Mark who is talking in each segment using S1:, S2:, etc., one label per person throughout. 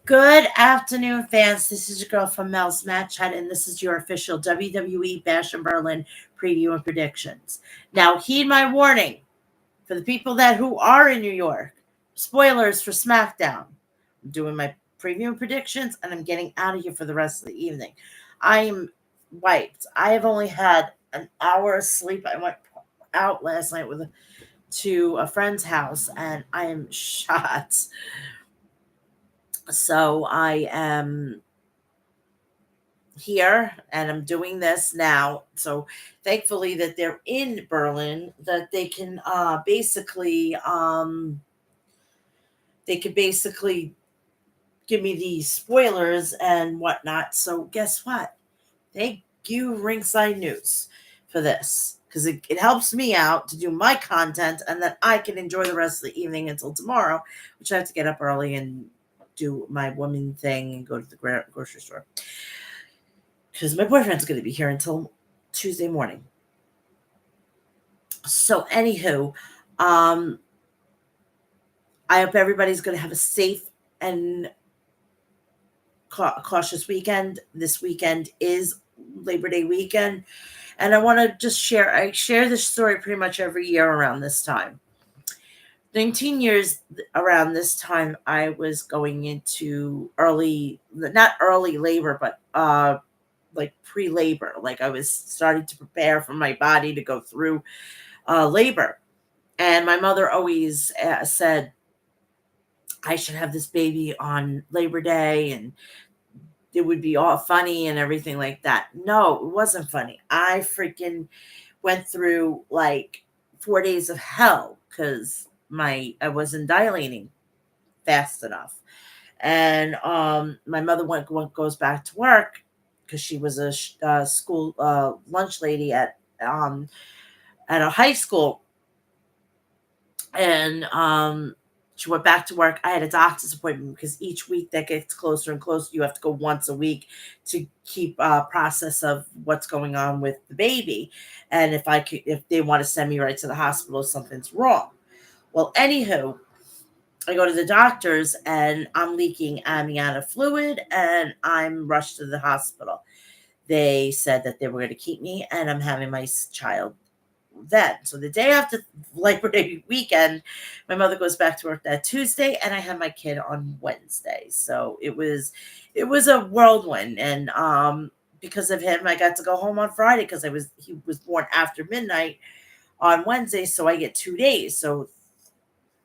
S1: Good afternoon, fans. This is your girl from Mel's Match Chat, and this is your official WWE Bash in Berlin preview and predictions. Now, heed my warning for the people that who are in New York. Spoilers for SmackDown. I'm doing my preview and predictions, and I'm getting out of here for the rest of the evening. I am wiped. I have only had an hour of sleep. I went out last night to a friend's house, and I am shot. So I am here and I'm doing this now. So thankfully that they're in Berlin that they could basically give me these spoilers and whatnot. So guess what? Thank you, Ringside News, for this. Because it helps me out to do my content and that I can enjoy the rest of the evening until tomorrow, which I have to get up early and do my woman thing and go to the grocery store because my boyfriend's going to be here until Tuesday morning. So, anywho, um, I hope everybody's going to have a safe and cautious weekend. This weekend is Labor Day weekend, and I want to just share. I share this story pretty much every year around this time. 19 years around this time, I was going into not early labor, but like pre-labor. Like I was starting to prepare for my body to go through labor. And my mother always said I should have this baby on Labor Day and it would be all funny and everything like that. No, it wasn't funny. I freaking went through like 4 days of hell because I wasn't dilating fast enough. And my mother goes back to work because she was a school lunch lady at a high school, and she went back to work. I had a doctor's appointment because each week that gets closer and closer. You have to go once a week to keep process of what's going on with the baby, and if they want to send me right to the hospital, if something's wrong. Well, anywho, I go to the doctor's and I'm leaking amniotic fluid and I'm rushed to the hospital. They said that they were going to keep me and I'm having my child then. So the day after Labor Day weekend, my mother goes back to work that Tuesday and I had my kid on Wednesday. So it was a whirlwind, and because of him I got to go home on Friday because he was born after midnight on Wednesday, so I get 2 days. So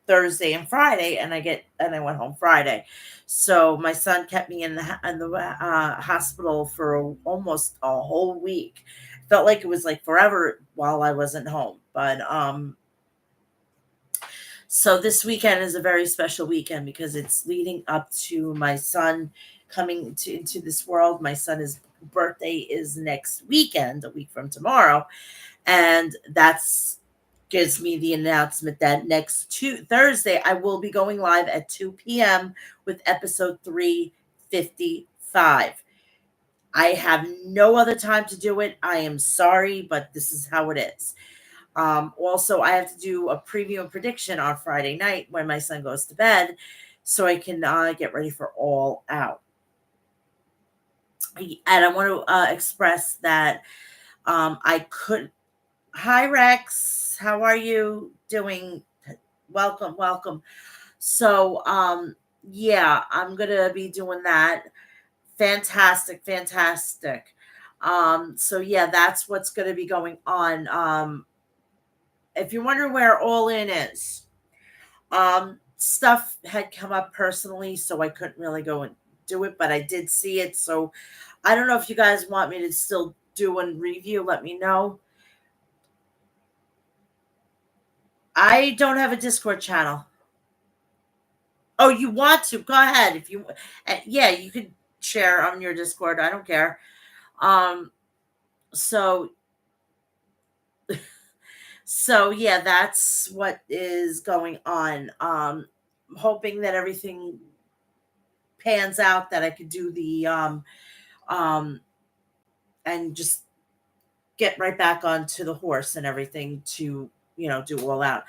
S1: Thursday and Friday, and I went home Friday. So my son kept me in the hospital for almost a whole week. Felt like it was like forever while I wasn't home, but so this weekend is a very special weekend because it's leading up to my son coming into this world. My son's birthday is next weekend, a week from tomorrow, and that's gives me the announcement that next Thursday I will be going live at 2 p.m. with episode 355. I have no other time to do it. I am sorry, but this is how it is. Also, I have to do a preview and prediction on Friday night when my son goes to bed so I can get ready for All Out. And I want to express that I could. Hi, Rex. How are you doing? Welcome, welcome. So, yeah, I'm gonna be doing that. Fantastic, fantastic. So yeah, that's what's gonna be going on. If you're wondering where All In is, stuff had come up personally, so I couldn't really go and do it, but I did see it. So I don't know if you guys want me to still do a review. Let me know. I don't have a Discord channel. Oh, you want to? Go ahead. If you, yeah, you could share on your Discord. I don't care. Um, so, so yeah, that's what is going on. Hoping that everything pans out, that I could do um, and just get right back onto the horse and everything to, do All Out.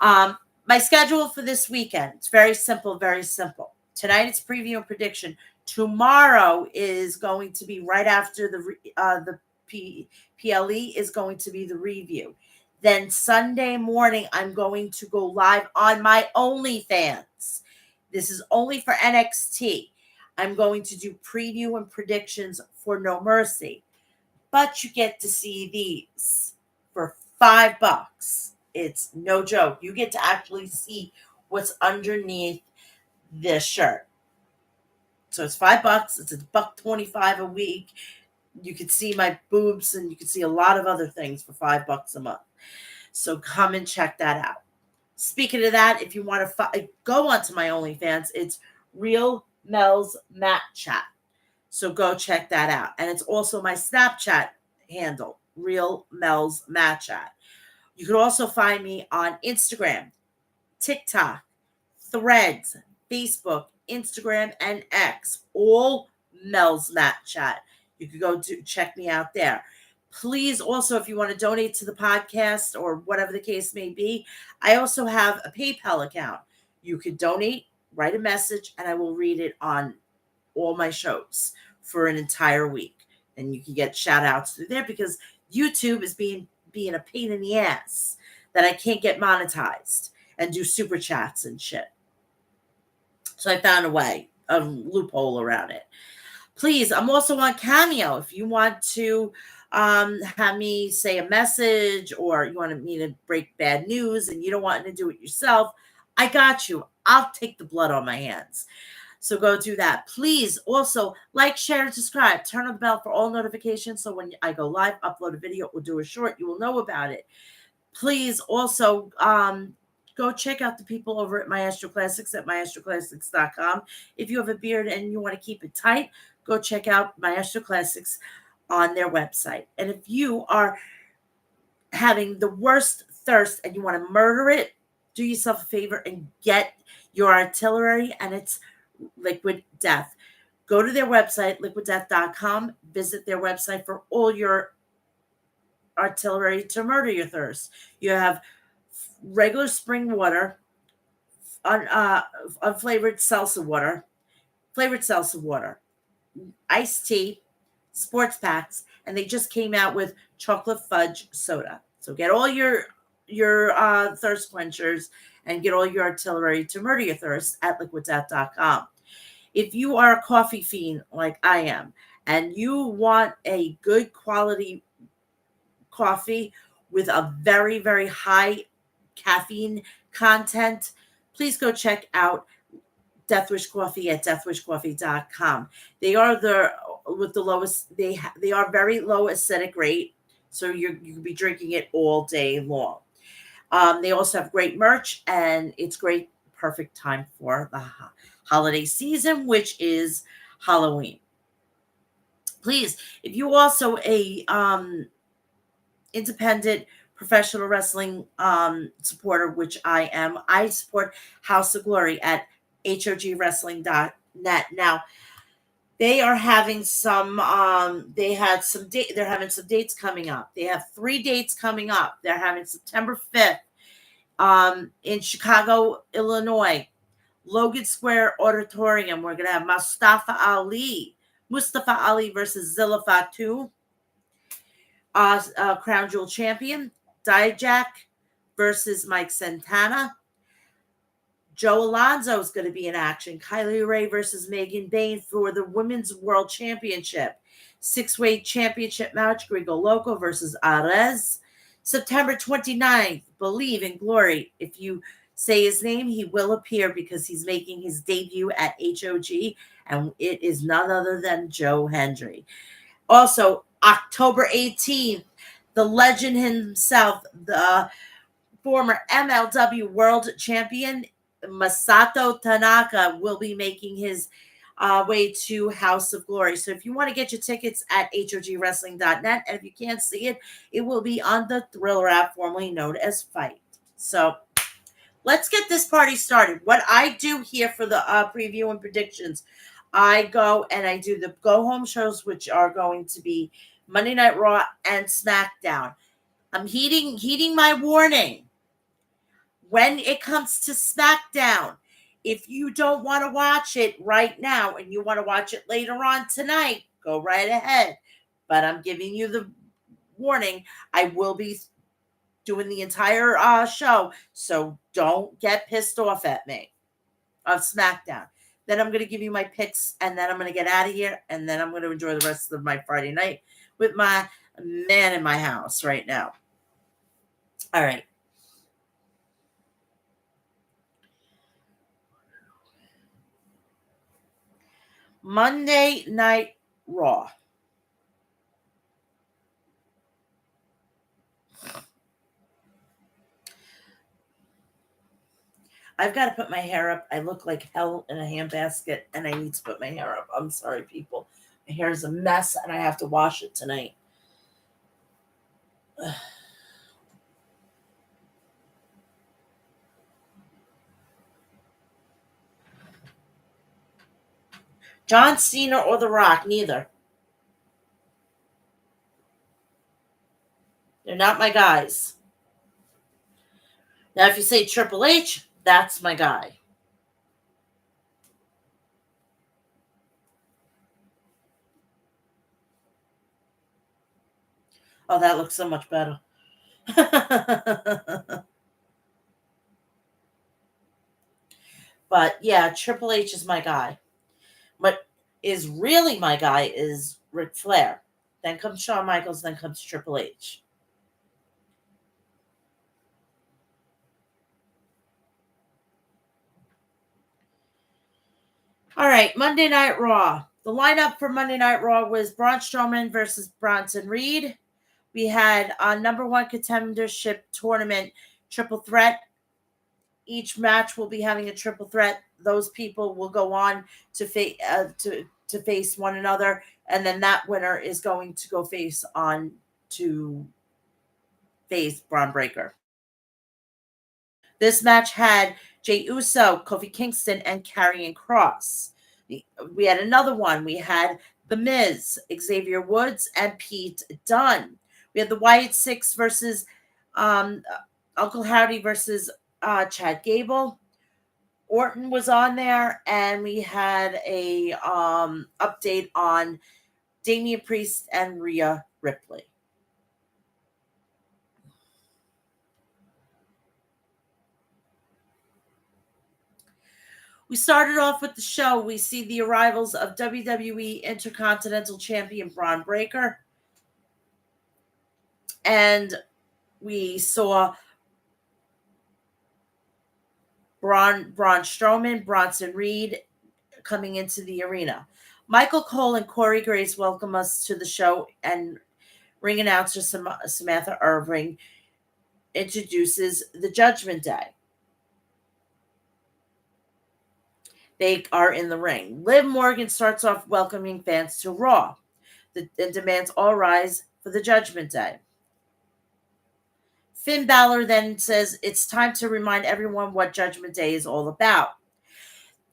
S1: Um, my schedule for this weekend, it's very simple, very simple. Tonight it's preview and prediction. Tomorrow is going to be right after the PLE is going to be the review. Then Sunday morning I'm going to go live on my OnlyFans. This is only for NXT. I'm going to do preview and predictions for No Mercy. But you get to see these for $5. It's no joke. You get to actually see what's underneath this shirt. So it's $5. It's $1.25 a week. You can see my boobs and you can see a lot of other things for $5 a month. So come and check that out. Speaking of that, if you want to go onto my OnlyFans, it's Real Mel's Matt Chat. So go check that out. And it's also my Snapchat handle, Real Mel's Matt Chat. You can also find me on Instagram, TikTok, Threads, Facebook, Instagram, and X, all Mel's Matt Chat. You can go check me out there. Please also, if you want to donate to the podcast or whatever the case may be, I also have a PayPal account. You could donate, write a message, and I will read it on all my shows for an entire week. And you can get shout outs through there because YouTube is being a pain in the ass that I can't get monetized and do super chats and shit. So I found a loophole around it. Please, I'm also on Cameo. If you want to have me say a message or you want me to break bad news and you don't want to do it yourself, I got you. I'll take the blood on my hands. So go do that. Please also like, share, and subscribe. Turn on the bell for all notifications so when I go live, upload a video, or do a short, you will know about it. Please also go check out the people over at Maestro Classics at maestroclassics.com. If you have a beard and you want to keep it tight, go check out Maestro Classics on their website. And if you are having the worst thirst and you want to murder it, do yourself a favor and get your artillery, and it's Liquid Death. Go to their website, liquiddeath.com. Visit their website for all your artillery to murder your thirst. You have regular spring water, unflavored salsa water, flavored salsa water, iced tea, sports packs, and they just came out with chocolate fudge soda. So get all your thirst quenchers and get all your artillery to murder your thirst at liquiddeath.com. If you are a coffee fiend like I am and you want a good quality coffee with a very, very high caffeine content, please go check out Deathwish Coffee at deathwishcoffee.com. They are with the lowest, they are very low acidic rate, so you can be drinking it all day long. They also have great merch, and it's great, perfect time for the holiday season, which is Halloween. Please, if you also a independent professional wrestling supporter, which I am, I support House of Glory at hogwrestling.net. Now, they are having some they're having some dates coming up. They have 3 dates coming up. They're having September 5th in Chicago, Illinois, Logan Square Auditorium. We're going to have Mustafa Ali versus Zilla Fatu, Crown Jewel champion. Dijak versus Mike Santana. Joe Alonzo is going to be in action. Kylie Ray versus Megan Bain for the Women's World Championship. 6-weight championship match, Grigo Loco versus Arez. September 29th, Believe in Glory. If you say his name, he will appear because he's making his debut at HOG, and it is none other than Joe Hendry. Also, October 18th, the legend himself, the former MLW World Champion, Masato Tanaka, will be making his way to House of Glory. So if you want to get your tickets at hogwrestling.net, and if you can't see it, it will be on the Thriller app, formerly known as Fight. So let's get this party started. What I do here for the preview and predictions, I go and I do the go-home shows, which are going to be Monday Night Raw and SmackDown. I'm heeding my warning. When it comes to SmackDown, If you don't want to watch it right now and you want to watch it later on tonight, go right ahead. But I'm giving you the warning. I will be doing the entire show, so don't get pissed off at me of SmackDown. Then I'm going to give you my picks, and then I'm going to get out of here, and then I'm going to enjoy the rest of my Friday night with my man in my house right now. All right. Monday Night Raw. I've got to put my hair up. I look like hell in a handbasket, and I need to put my hair up. I'm sorry, people. My hair is a mess, and I have to wash it tonight. John Cena or The Rock, neither. They're not my guys. Now, if you say Triple H, that's my guy. Oh, that looks so much better. But yeah, Triple H is my guy. What is really my guy is Ric Flair. Then comes Shawn Michaels, then comes Triple H. All right, Monday Night Raw. The lineup for Monday Night Raw was Braun Strowman versus Bronson Reed. We had a number one contendership tournament triple threat. Each match will be having a triple threat. Those people will go on to face one another, and then that winner is going to go face on to face Braun Breaker. This match had Jey Uso, Kofi Kingston, and Karrion Kross. We had another one. We had The Miz, Xavier Woods, and Pete Dunne. We had the Wyatt Six versus um, Uncle Howdy versus Chad Gable. Orton was on there, and we had a update on Damian Priest and Rhea Ripley. We started off with the show. We see the arrivals of WWE Intercontinental Champion Braun Breaker. And we saw Braun Strowman, Bronson Reed coming into the arena. Michael Cole and Corey Grace welcome us to the show, and ring announcer Samantha Irving introduces the Judgment Day. They are in the ring. Liv Morgan starts off welcoming fans to Raw and demands all rise for the Judgment Day. Finn Balor then says it's time to remind everyone what Judgment Day is all about.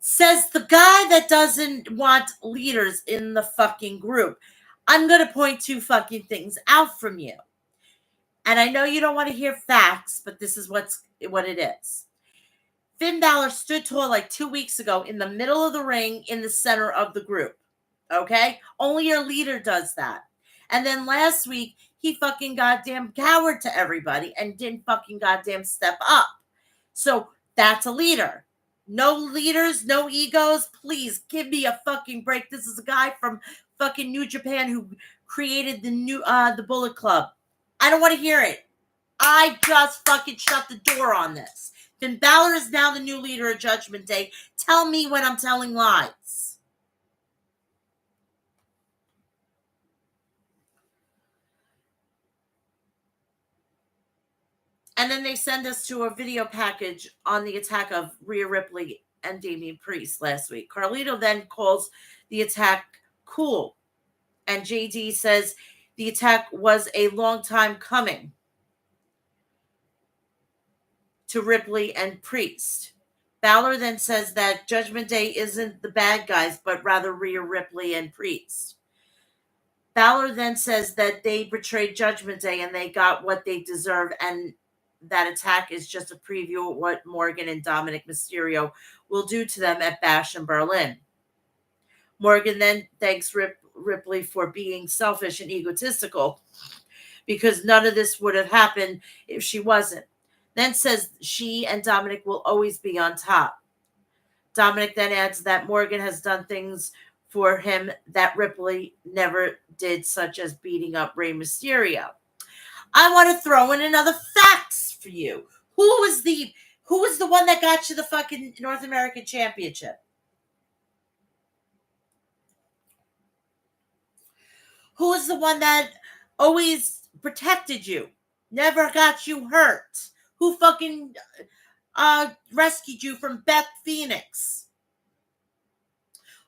S1: Says the guy that doesn't want leaders in the fucking group. I'm going to point two fucking things out from you. And I know you don't want to hear facts, but this is what it is. Finn Balor stood tall like 2 weeks ago in the middle of the ring in the center of the group. Okay? Only your leader does that. And then last week, he fucking goddamn cowered to everybody and didn't fucking goddamn step up. So that's a leader. No leaders, no egos. Please give me a fucking break. This is a guy from fucking New Japan who created the Bullet Club. I don't want to hear it. I just fucking shut the door on this. Finn Balor is now the new leader of Judgment Day. Tell me when I'm telling lies. And then they send us to a video package on the attack of Rhea Ripley and Damian Priest last week. Carlito then calls the attack cool. And JD says the attack was a long time coming to Ripley and Priest. Balor then says that Judgment Day isn't the bad guys, but rather Rhea Ripley and Priest. Balor then says that they betrayed Judgment Day and they got what they deserve, and that attack is just a preview of what Morgan and Dominic Mysterio will do to them at Bash in Berlin. Morgan then thanks Ripley for being selfish and egotistical because none of this would have happened if she wasn't. Then says she and Dominic will always be on top. Dominic then adds that Morgan has done things for him that Ripley never did, such as beating up Rey Mysterio. I want to throw in another facts for you. Who was the one that got you the fucking North American Championship? Who was the one that always protected you, never got you hurt? Who fucking rescued you from Beth Phoenix?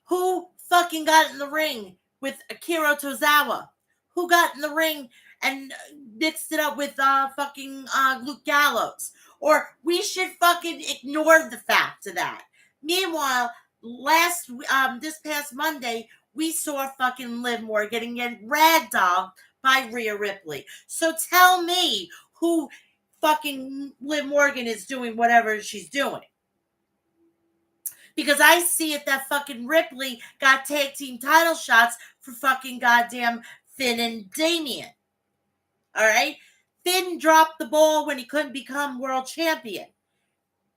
S1: Who fucking got in the ring with Akira Tozawa? Who got in the ring and mixed it up with fucking Luke Gallows? Or we should fucking ignore the fact of that. Meanwhile, this past Monday, we saw fucking Liv Morgan get ragdolled by Rhea Ripley. So tell me who fucking Liv Morgan is doing whatever she's doing. Because I see it that fucking Ripley got tag team title shots for fucking goddamn Finn and Damian. All right? Finn dropped the ball when he couldn't become world champion.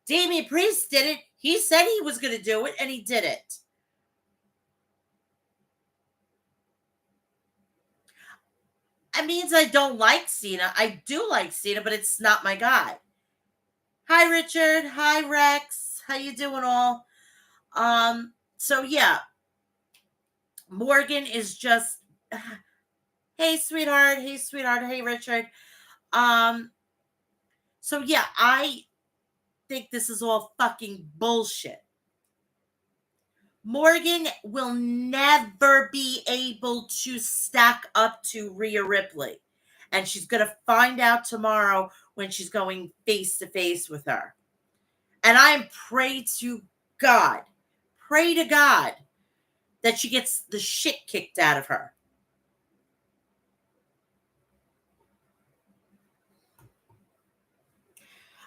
S1: Damian Priest did it. He said he was going to do it, and he did it. It means I don't like Cena. I do like Cena, but it's not my guy. Hi, Richard. Hi, Rex. How you doing all? So yeah, Morgan is just, hey, sweetheart. Hey, sweetheart. Hey, Richard. So yeah, I think this is all fucking bullshit. Morgan will never be able to stack up to Rhea Ripley. And she's going to find out tomorrow when she's going face to face with her. And I pray to God that she gets the shit kicked out of her.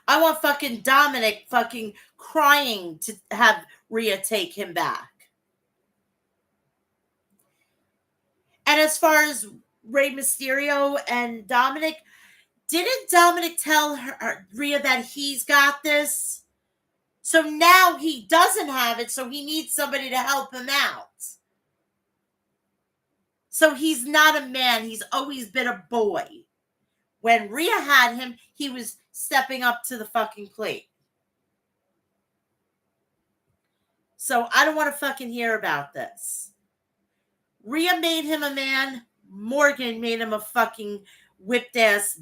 S1: I want fucking Dominic fucking crying to have Rhea take him back. And as far as Rey Mysterio and Dominic, didn't Dominic tell Rhea that he's got this? So now he doesn't have it, so he needs somebody to help him out. So he's not a man. He's always been a boy. When Rhea had him, he was stepping up to the fucking plate. So I don't want to fucking hear about this. Rhea made him a man. Morgan made him a fucking whipped ass.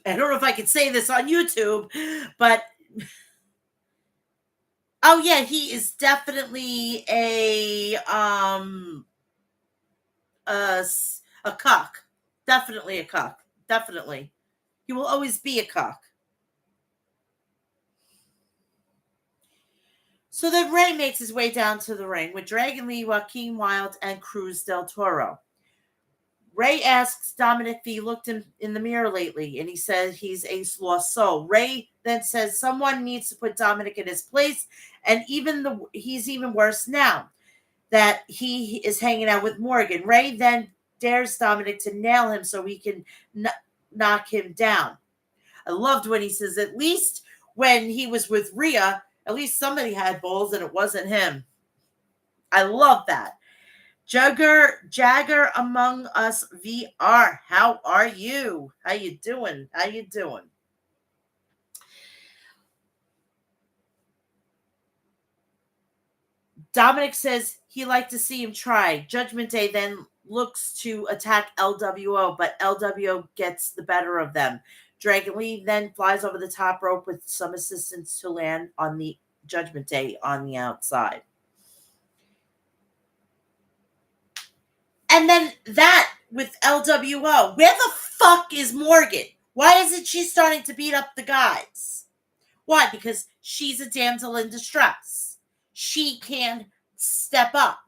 S1: I don't know if I can say this on YouTube, but oh yeah, he is definitely a cuck. Definitely a cuck. Definitely. He will always be a cuck. So then Rey makes his way down to the ring with Dragon Lee, Joaquin Wilde, and Cruz del Toro. Rey asks Dominic if he looked in the mirror lately, and he says he's a lost soul. Rey then says someone needs to put Dominic in his place, and he's even worse now that he is hanging out with Morgan. Rey then dares Dominic to nail him so he can knock him down. I loved when he says, at least when he was with Rhea, at least somebody had balls and it wasn't him. I love that. Jagger Among Us VR. How are you? How you doing? How you doing? Dominic says he'd like to see him try. Judgment Day then looks to attack LWO, but LWO gets the better of them. Dragon Lee then flies over the top rope with some assistance to land on the Judgment Day on the outside. And then that with LWO. Where the fuck is Morgan? Why isn't she starting to beat up the guys? Why? Because she's a damsel in distress. She can't step up.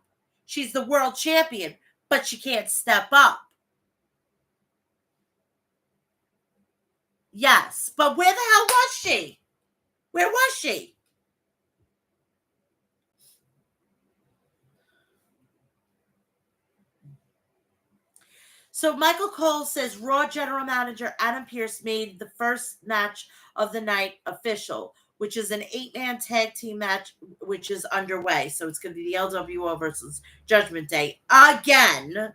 S1: She's the world champion, but she can't step up. Yes, but where the hell was she? Where was she? So Michael Cole says Raw general manager Adam Pearce made the first match of the night official, which is an 8-man tag team match, which is underway. So it's going to be the LWO versus Judgment Day again,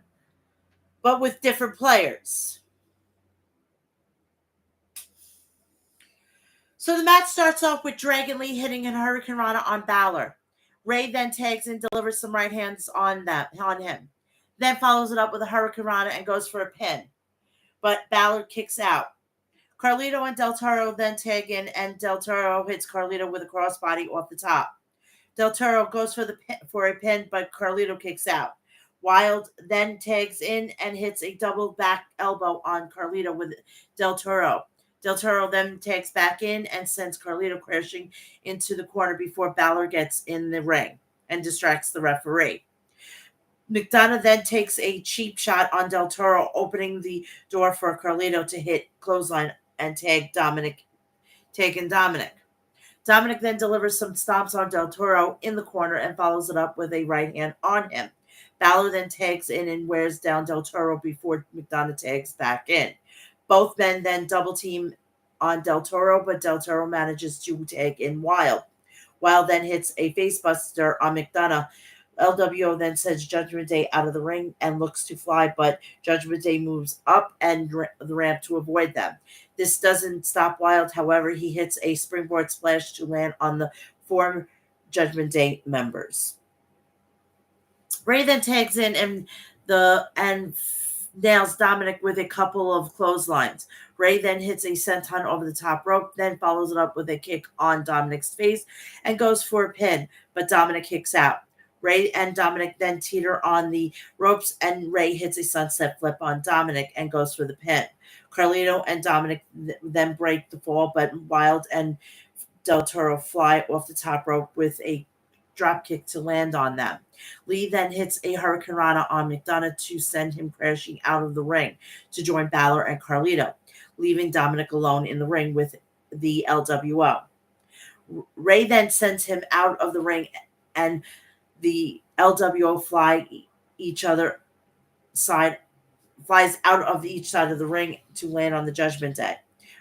S1: but with different players. So the match starts off with Dragon Lee hitting a Hurricane Rana on Balor. Ray then tags and delivers some right hands on him. Then follows it up with a Hurricane Rana and goes for a pin. But Balor kicks out. Carlito and Del Toro then tag in, and Del Toro hits Carlito with a crossbody off the top. Del Toro goes for a pin, but Carlito kicks out. Wild then tags in and hits a double back elbow on Carlito with Del Toro. Del Toro then tags back in and sends Carlito crashing into the corner before Balor gets in the ring and distracts the referee. McDonough then takes a cheap shot on Del Toro, opening the door for Carlito to hit clothesline and tag Dominic. Dominic then delivers some stomps on Del Toro in the corner and follows it up with a right hand on him. Balor then tags in and wears down Del Toro before McDonough tags back in. Both men then double team on Del Toro, but Del Toro manages to tag in Wild. Wild then hits a facebuster on McDonough. LWO then sends Judgment Day out of the ring and looks to fly, but Judgment Day moves up and the ramp to avoid them. This doesn't stop Wild. However, he hits a springboard splash to land on the 4 Judgment Day members. Ray then tags in and nails Dominic with a couple of clotheslines. Ray then hits a senton over the top rope, then follows it up with a kick on Dominic's face and goes for a pin, but Dominic kicks out. Ray and Dominic then teeter on the ropes, and Ray hits a sunset flip on Dominic and goes for the pin. Carlito and Dominic then break the fall, but Wild and Del Toro fly off the top rope with a drop kick to land on them. Lee then hits a Hurricane Rana on McDonough to send him crashing out of the ring to join Balor and Carlito, leaving Dominic alone in the ring with the LWO. Ray then sends him out of the ring, and the LWO flies out of each side of the ring to land on the Judgment Day.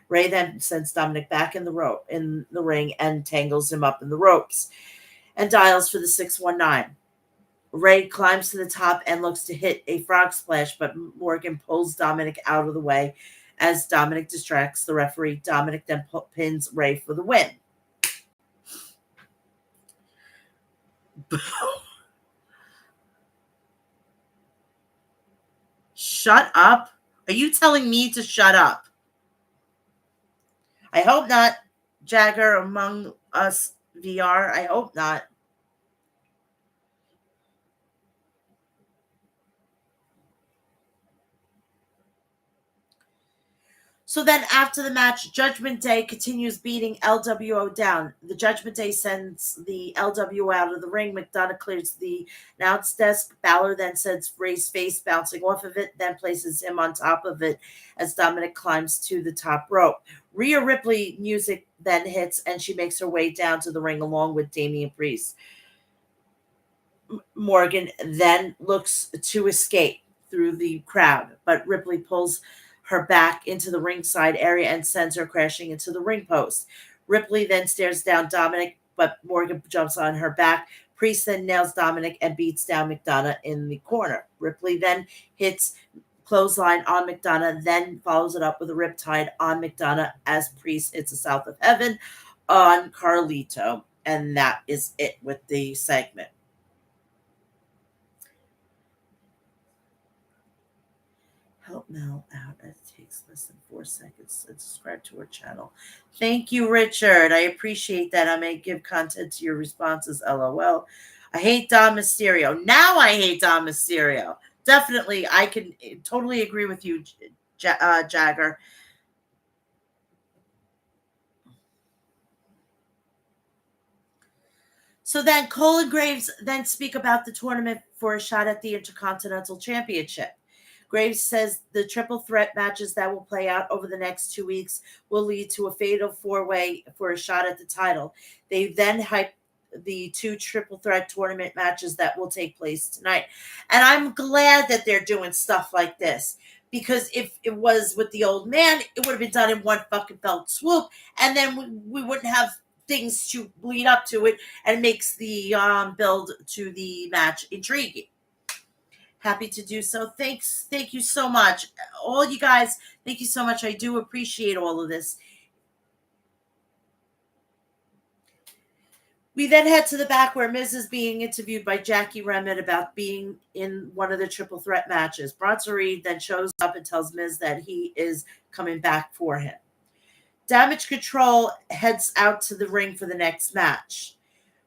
S1: Ray then sends Dominic back in the ring and tangles him up in the ropes and dials for the 619. Ray climbs to the top and looks to hit a frog splash, but Morgan pulls Dominic out of the way as Dominic distracts the referee. Dominic then pins Ray for the win. Shut up. Are you telling me to shut up? I hope not. Jagger Among Us VR. I hope not. So then after the match, Judgment Day continues beating LWO down. The Judgment Day sends the LWO out of the ring. McDonough clears the announce desk. Balor then sends Ray's face bouncing off of it, then places him on top of it as Dominic climbs to the top rope. Rhea Ripley music then hits, and she makes her way down to the ring along with Damian Priest. Morgan then looks to escape through the crowd, but Ripley pulls her back into the ringside area and sends her crashing into the ring post. Ripley then stares down Dominic, but Morgan jumps on her back. Priest then nails Dominic and beats down McDonough in the corner. Ripley then hits clothesline on McDonough, then follows it up with a riptide on McDonough as Priest hits the South of Heaven on Carlito. And that is it with the segment. Help Mel out. It takes less than 4 seconds to subscribe to our channel. Thank you, Richard. I appreciate that. I may give content to your responses. LOL. I hate Dom Mysterio. Now I hate Dom Mysterio. Definitely, I can totally agree with you, Jagger. So then Cole and Graves then speak about the tournament for a shot at the Intercontinental Championship. Graves says the triple threat matches that will play out over the next 2 weeks will lead to a fatal four-way for a shot at the title. They then hype the two triple threat tournament matches that will take place tonight. And I'm glad that they're doing stuff like this, because if it was with the old man, it would have been done in one fucking felt swoop, and then we wouldn't have things to lead up to it, and makes the build to the match intriguing. Happy to do so. Thank you so much, all you guys. Thank you so much. I do appreciate all of this. We then head to the back where Miz is being interviewed by Jackie Remit about being in one of the triple threat matches. Bronson Reed then shows up and tells Miz that he is coming back for him. Damage Control heads out to the ring for the next match.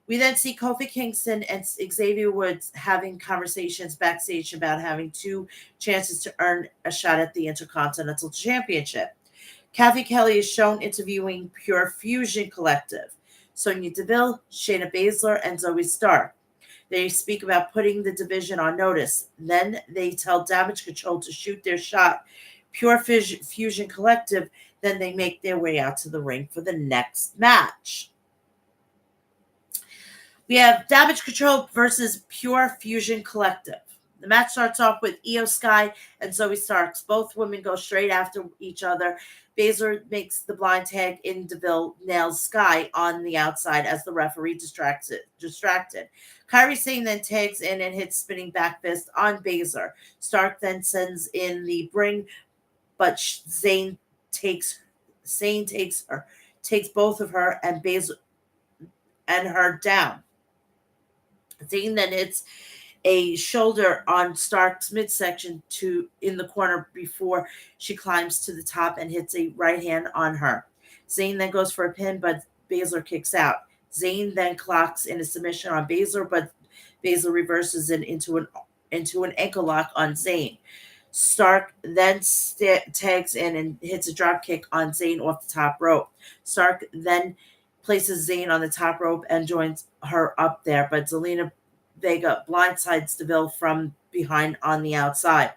S1: We then see Kofi Kingston and Xavier Woods having conversations backstage about having two chances to earn a shot at the Intercontinental Championship. Kathy Kelly is shown interviewing Pure Fusion Collective, Sonya Deville, Shayna Baszler, and Zoe Stark. They speak about putting the division on notice. Then they tell Damage Control to shoot their shot. Pure Fusion Collective, then they make their way out to the ring for the next match. We have Damage Control versus Pure Fusion Collective. The match starts off with Io Sky and Zoe Starks. Both women go straight after each other. Baszler makes the blind tag in. Deville nails Sky on the outside as the referee distracted. Kairi Sane then tags in and hits spinning back fist on Baszler. Stark then sends in the bring, but Sane takes both of her and Baszler and her down. Sane then hits a shoulder on Stark's midsection in the corner before she climbs to the top and hits a right hand on her. Zayn then goes for a pin, but Baszler kicks out. Zayn then clocks in a submission on Baszler, but Baszler reverses it into an ankle lock on Zayn. Stark then tags in and hits a drop kick on Zayn off the top rope. Stark then places Zayn on the top rope and joins her up there, but Zelina Vega blindsides Deville from behind on the outside.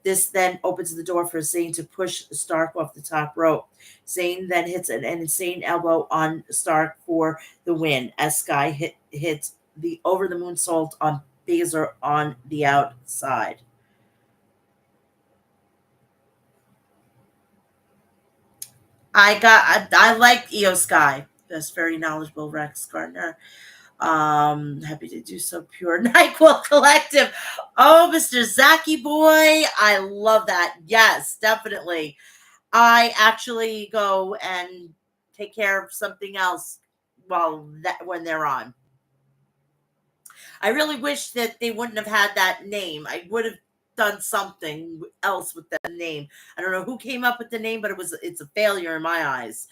S1: This then opens the door for Zayn to push Stark off the top rope. Zayn then hits an insane elbow on Stark for the win as Sky hits the over the moonsault on Baszler on the outside. I like Io Sky. That's very knowledgeable, Rex Gardner. Happy to do so. Pure NyQuil Collective. Oh, Mr. Zaki boy. I love that. Yes, definitely. I actually go and take care of something else when they're on. I really wish that they wouldn't have had that name. I would have done something else with that name. I don't know who came up with the name, but it's a failure in my eyes.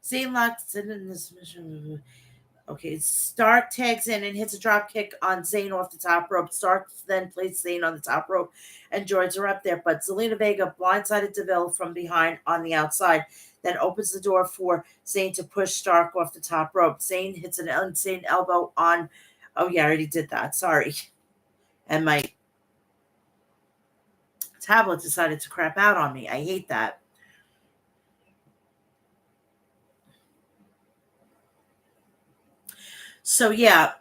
S1: Zayn locks in this mission. Okay, Stark tags in and hits a drop kick on Zayn off the top rope. Stark then places Zayn on the top rope and joins her up there. But Zelina Vega blindsided Deville from behind on the outside, then opens the door for Zayn to push Stark off the top rope. Zayn hits an insane elbow on. Oh, yeah, I already did that. Sorry. And my tablet decided to crap out on me. I hate that. So, yeah,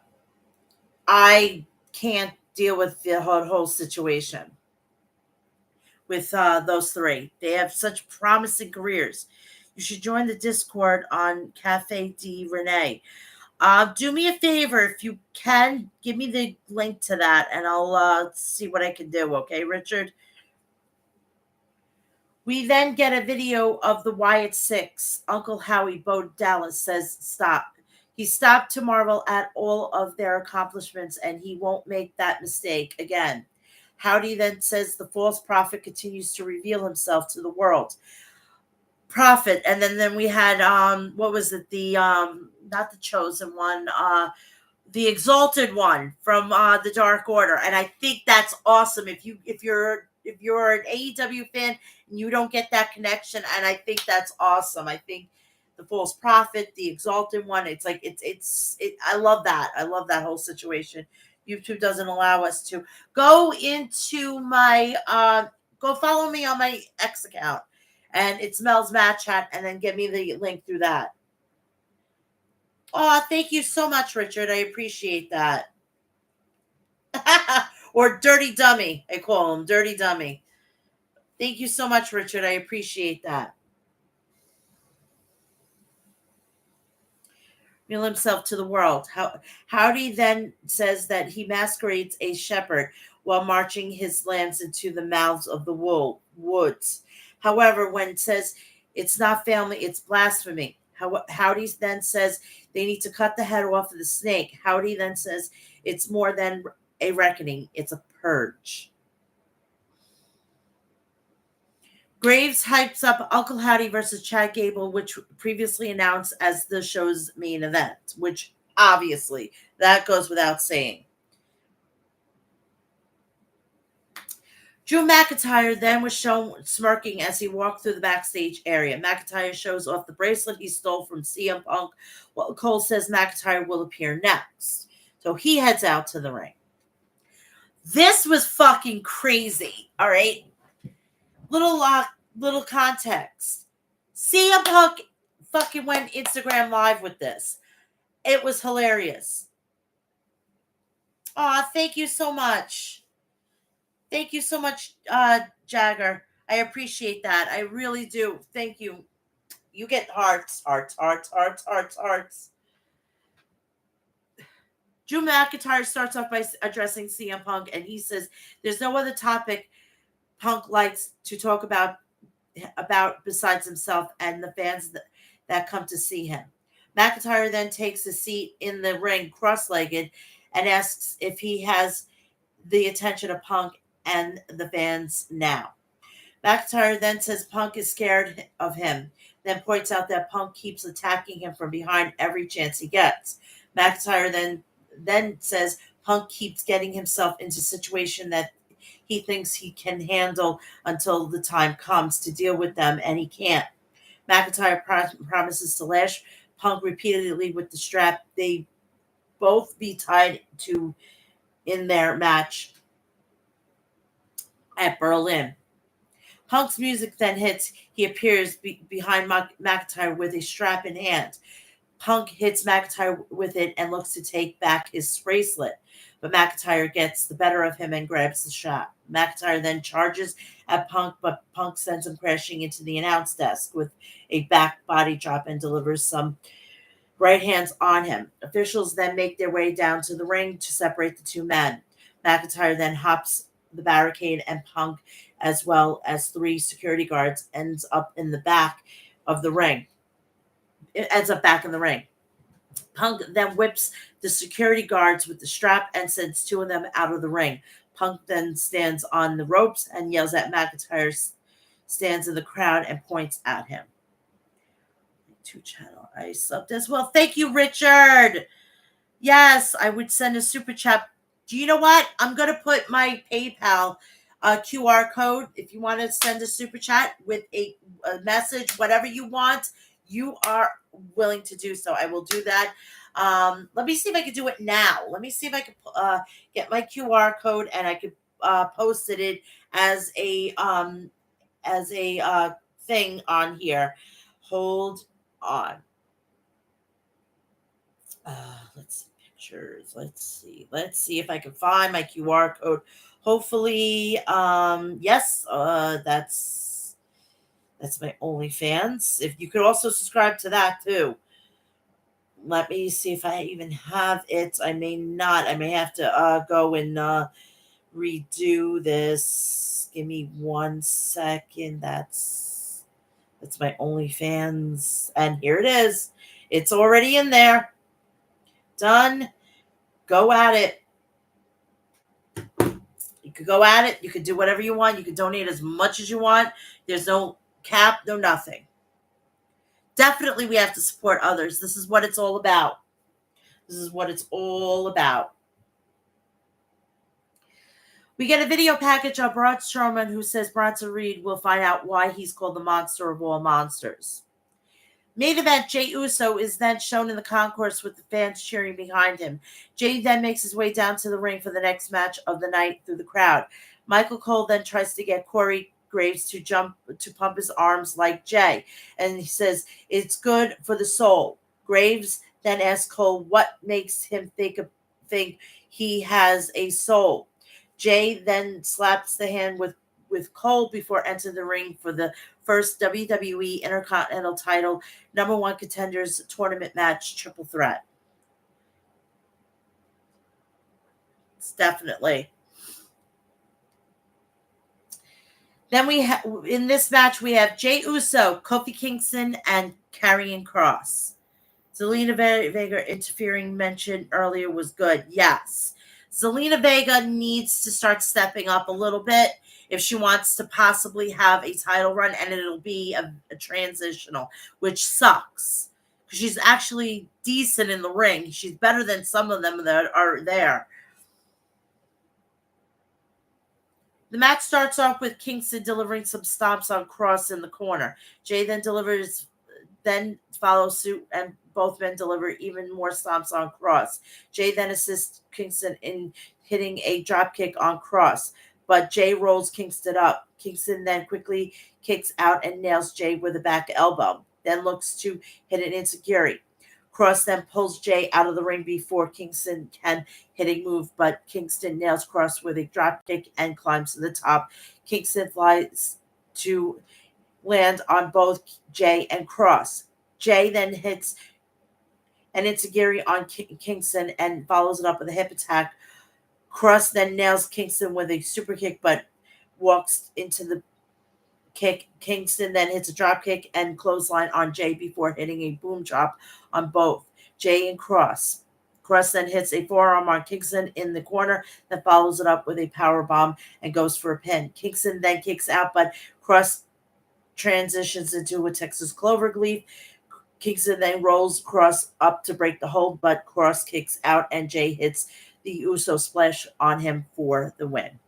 S1: I can't deal with the whole situation with those three. They have such promising careers. You should join the Discord on Cafe D Renee. Do me a favor if you can. Give me the link to that, and I'll see what I can do. Okay, Richard. We then get a video of the Wyatt Six. Uncle Howie Bo Dallas says, "Stop. He stopped to marvel at all of their accomplishments, and he won't make that mistake again. Howdy then says the false prophet continues to reveal himself to the world. Prophet, and then we had what was it? The not the chosen one, the exalted one from the Dark Order, and I think that's awesome. If you're an AEW fan and you don't get that connection, and I think that's awesome. I think the false prophet, the exalted one, it's like I love that. I love that whole situation. YouTube doesn't allow us to go into my go follow me on my X account, and it's Mel's Match Chat, and then get me the link through that. Oh, thank you so much, Richard. I appreciate that. Or Dirty Dummy. I call him Dirty Dummy. Thank you so much, Richard. I appreciate that. Reveal himself to the world. Howdy then says that he masquerades a shepherd while marching his lambs into the mouths of the woods. However, when it says it's not family, it's blasphemy. Howdy then says they need to cut the head off of the snake. Howdy then says it's more than a reckoning, it's a purge. Graves hypes up Uncle Howdy versus Chad Gable, which previously announced as the show's main event, which obviously that goes without saying. Drew McIntyre then was shown smirking as he walked through the backstage area. McIntyre shows off the bracelet he stole from CM Punk, while Cole says McIntyre will appear next. So he heads out to the ring. This was fucking crazy, all right? Little context. CM Punk fucking went Instagram live with this. It was hilarious. Aw, thank you so much. Thank you so much, Jagger. I appreciate that. I really do. Thank you. You get hearts, hearts, hearts, hearts, hearts, hearts. Drew McIntyre starts off by addressing CM Punk, and he says there's no other topic Punk likes to talk about besides himself and the fans that come to see him. McIntyre then takes a seat in the ring cross-legged and asks if he has the attention of Punk and the fans now. McIntyre then says Punk is scared of him, then points out that Punk keeps attacking him from behind every chance he gets. McIntyre then says Punk keeps getting himself into a situation that he thinks he can handle until the time comes to deal with them, and he can't. McIntyre promises to lash Punk repeatedly with the strap. They both be tied to in their match at Berlin. Punk's music then hits. He appears behind McIntyre with a strap in hand. Punk hits McIntyre with it and looks to take back his bracelet, but McIntyre gets the better of him and grabs the strap. McIntyre then charges at Punk, but Punk sends him crashing into the announce desk with a back body drop and delivers some right hands on him. Officials then make their way down to the ring to separate the two men. McIntyre then hops the barricade, and Punk, as well as 3 security guards, ends up in the back of the ring. It ends up back in the ring. Punk then whips the security guards with the strap and sends 2 of them out of the ring. Punk then stands on the ropes and yells at McIntyre, stands in the crowd and points at him. 2 channel. I subbed as well. Thank you, Richard. Yes, I would send a super chat. Do you know what? I'm going to put my PayPal QR code. If you want to send a super chat with a message, whatever you want, you are willing to do so. I will do that. Let me see if I can do it now. Let me see if I can get my QR code and I could post it as a thing on here. Hold on. Let's see pictures. Let's see if I can find my QR code. Hopefully, yes. That's my OnlyFans. If you could also subscribe to that too. Let me see if I even have it. I may not. I may have to go and redo this. Give me 1 second. That's my OnlyFans, and here it is. It's already in there. done. Go at it. You could go at it. You could do whatever you want. You could donate as much as you want. There's no cap, no nothing. Definitely, we have to support others. This is what it's all about. This is what it's all about. We get a video package of Braun Strowman, who says Bronson Reed will find out why he's called the monster of all monsters. Main event, Jey Uso is then shown in the concourse with the fans cheering behind him. Jey then makes his way down to the ring for the next match of the night through the crowd. Michael Cole then tries to get Corey Graves to pump his arms like Jey, and he says it's good for the soul. Graves then asks Cole what makes him think he has a soul. Jey then slaps the hand with Cole before entering the ring for the first WWE Intercontinental title number one contenders tournament match triple threat. It's definitely. Then in this match, we have Jey Uso, Kofi Kingston, and Karrion Kross. Zelina Vega interfering mentioned earlier was good. Yes. Zelina Vega needs to start stepping up a little bit if she wants to possibly have a title run, and it'll be a transitional, which sucks. Because she's actually decent in the ring. She's better than some of them that are there. The match starts off with Kingston delivering some stomps on Kross in the corner. Jey then follows suit, and both men deliver even more stomps on Kross. Jey then assists Kingston in hitting a dropkick on Kross, but Jey rolls Kingston up. Kingston then quickly kicks out and nails Jey with a back elbow, then looks to hit an enziguri. Kross then pulls Jey out of the ring before Kingston can hit a move, but Kingston nails Kross with a dropkick and climbs to the top. Kingston flies to land on both Jey and Kross. Jey then hits an enziguri on Kingston and follows it up with a hip attack. Kross then nails Kingston with a super kick, but walks into the kick. Kingston then hits a drop kick and clothesline on Jey before hitting a boom chop on both Jey and Kross. Kross then hits a forearm on Kingston in the corner, then follows it up with a power bomb and goes for a pin. Kingston then kicks out, but Kross transitions into a Texas Cloverleaf. Kingston then rolls Kross up to break the hold, but Kross kicks out and Jey hits the Uso splash on him for the win.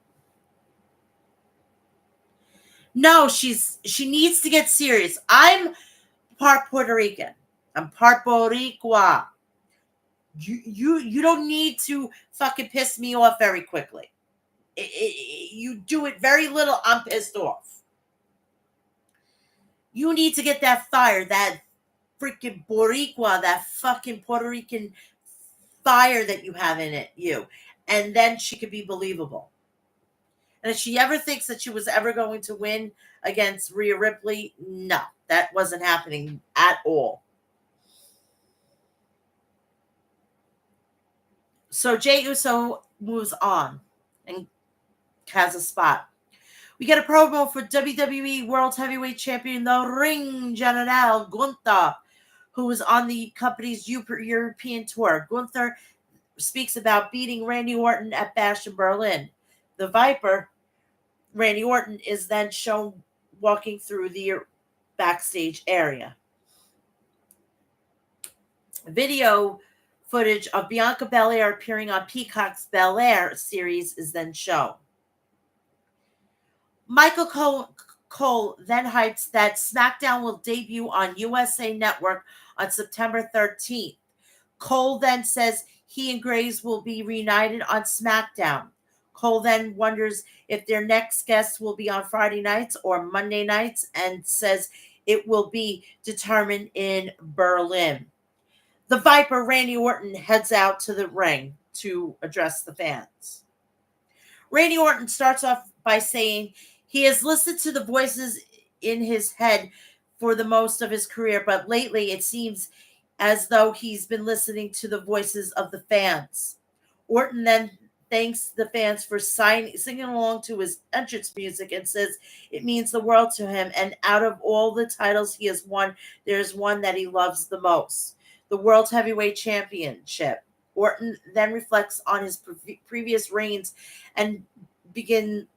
S1: No, she needs to get serious. I'm part Puerto Rican. I'm part Boricua. You don't need to fucking piss me off very quickly. You do it very little, I'm pissed off. You need to get that fire, that freaking Boricua, that fucking Puerto Rican fire that you have in it, and then she could be believable. And if she ever thinks that she was ever going to win against Rhea Ripley, no, that wasn't happening at all. So Jey Uso moves on and has a spot. We get a promo for WWE World Heavyweight Champion, the Ring General Gunther, who was on the company's European tour. Gunther speaks about beating Randy Orton at Bash in Berlin. The Viper, Randy Orton, is then shown walking through the backstage area. Video footage of Bianca Belair appearing on Peacock's Belair series is then shown. Michael Cole then hypes that SmackDown will debut on USA Network on September 13th. Cole then says he and Graves will be reunited on SmackDown. Cole then wonders if their next guest will be on Friday nights or Monday nights and says it will be determined in Berlin. The Viper, Randy Orton, heads out to the ring to address the fans. Randy Orton starts off by saying he has listened to the voices in his head for the most of his career, but lately it seems as though he's been listening to the voices of the fans. Orton then thanks the fans for singing along to his entrance music and says it means the world to him, and out of all the titles he has won, there's one that he loves the most: the World Heavyweight Championship. Orton then reflects on his previous reigns and begin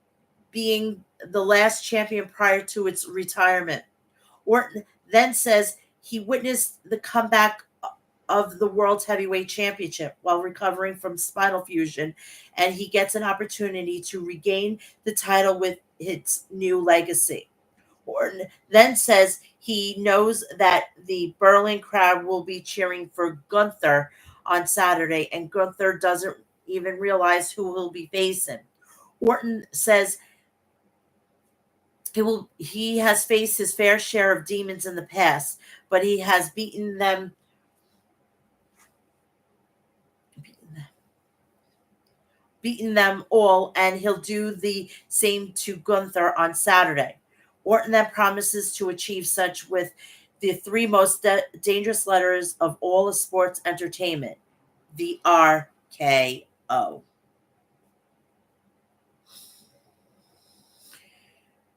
S1: being the last champion prior to its retirement. Orton then says he witnessed the comeback of the World Heavyweight Championship while recovering from spinal fusion, and he gets an opportunity to regain the title with its new legacy. Orton then says he knows that the Berlin crowd will be cheering for Gunther on Saturday, and Gunther doesn't even realize who he'll be facing. Orton says he has faced his fair share of demons in the past, but he has beaten them all, and he'll do the same to Gunther on Saturday. Orton then promises to achieve such with the three most dangerous letters of all of sports entertainment, the RKO.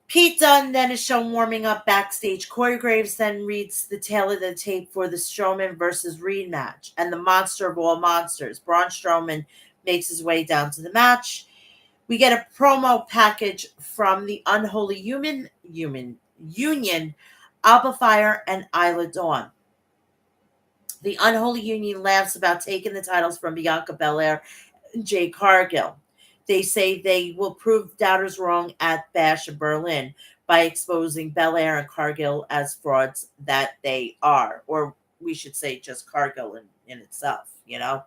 S1: Pete Dunne then is shown warming up backstage. Corey Graves then reads the tail of the tape for the Strowman versus Reed match, and the monster of all monsters, Braun Strowman, makes his way down to the match. We get a promo package from the Unholy Union, Alba Fire, and Isla Dawn. The Unholy Union laughs about taking the titles from Bianca Belair and Jade Cargill. They say they will prove doubters wrong at Bash in Berlin by exposing Belair and Cargill as frauds that they are. Or we should say just Cargill in itself, you know?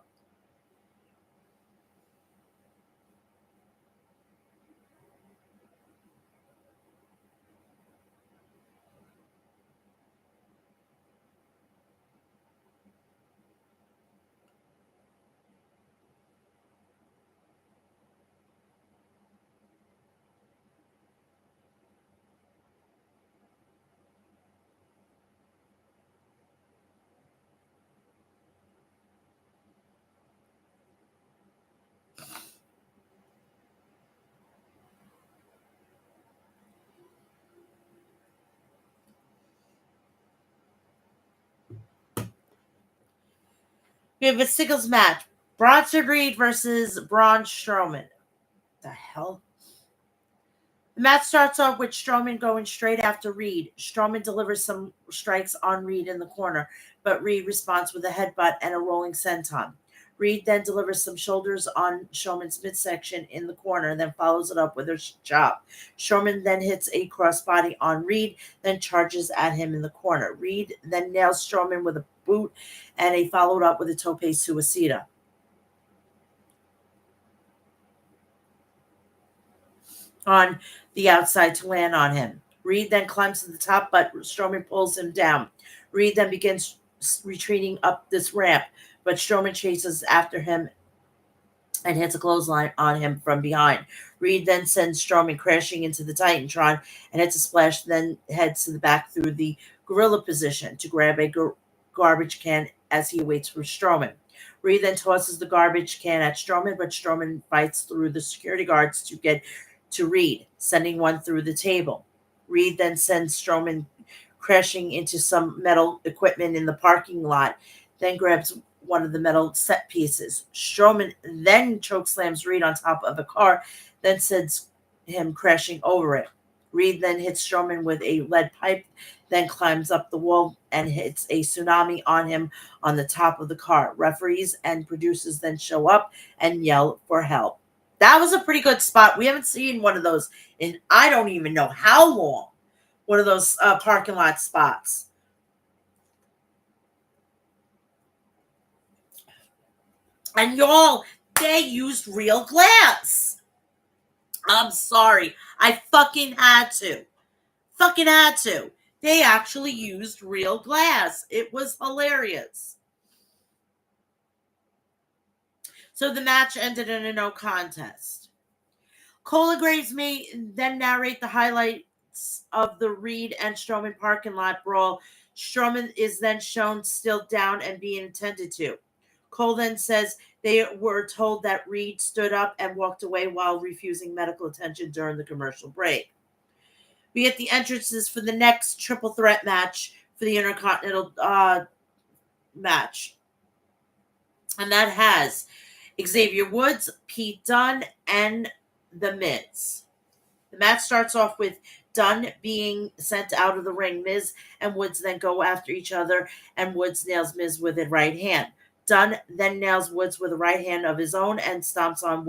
S1: We have a singles match. Bronson Reed versus Braun Strowman. The hell? The match starts off with Strowman going straight after Reed. Strowman delivers some strikes on Reed in the corner, but Reed responds with a headbutt and a rolling senton. Reed then delivers some shoulders on Strowman's midsection in the corner, and then follows it up with a chop. Strowman then hits a crossbody on Reed, then charges at him in the corner. Reed then nails Strowman with a boot, and he followed up with a tope suicida on the outside to land on him. Reed then climbs to the top, but Strowman pulls him down. Reed then begins retreating up this ramp, but Strowman chases after him and hits a clothesline on him from behind. Reed then sends Strowman crashing into the Titantron and hits a splash, then heads to the back through the gorilla position to grab a garbage can as he waits for Strowman. Reed then tosses the garbage can at Strowman, but Strowman fights through the security guards to get to Reed, sending one through the table. Reed then sends Strowman crashing into some metal equipment in the parking lot, then grabs one of the metal set pieces. Strowman then chokeslams Reed on top of a car, then sends him crashing over it. Reed then hits Strowman with a lead pipe, then climbs up the wall and hits a tsunami on him on the top of the car. Referees and producers then show up and yell for help. That was a pretty good spot. We haven't seen one of those in I don't even know how long. One of those parking lot spots. And y'all, they used real glass. I'm sorry. I fucking had to. Fucking had to. They actually used real glass. It was hilarious. So the match ended in a no contest. Cole and Graves may then narrate the highlights of the Reed and Strowman parking lot brawl. Strowman is then shown still down and being attended to. Cole then says they were told that Reed stood up and walked away while refusing medical attention during the commercial break. We get the entrances for the next triple threat match for the Intercontinental match. And that has Xavier Woods, Pete Dunne, and the Miz. The match starts off with Dunne being sent out of the ring. Miz and Woods then go after each other, and Woods nails Miz with a right hand. Dunne then nails Woods with a right hand of his own and stomps on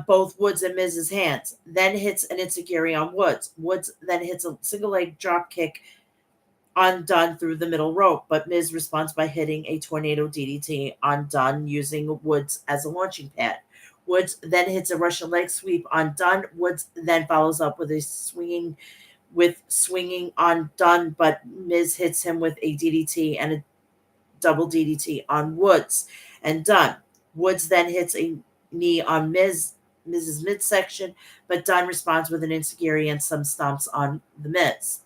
S1: both Woods and Miz's hands. Then hits an enziguri on Woods. Woods then hits a single leg drop kick on Dunne through the middle rope, but Miz responds by hitting a tornado DDT on Dunne using Woods as a launching pad. Woods then hits a Russian leg sweep on Dunne. Woods then follows up with swinging on Dunne, but Miz hits him with a DDT and a double DDT on Woods and Dunne. Woods then hits a knee on Miz's midsection, but Dunne responds with an enziguri and some stomps on the Miz.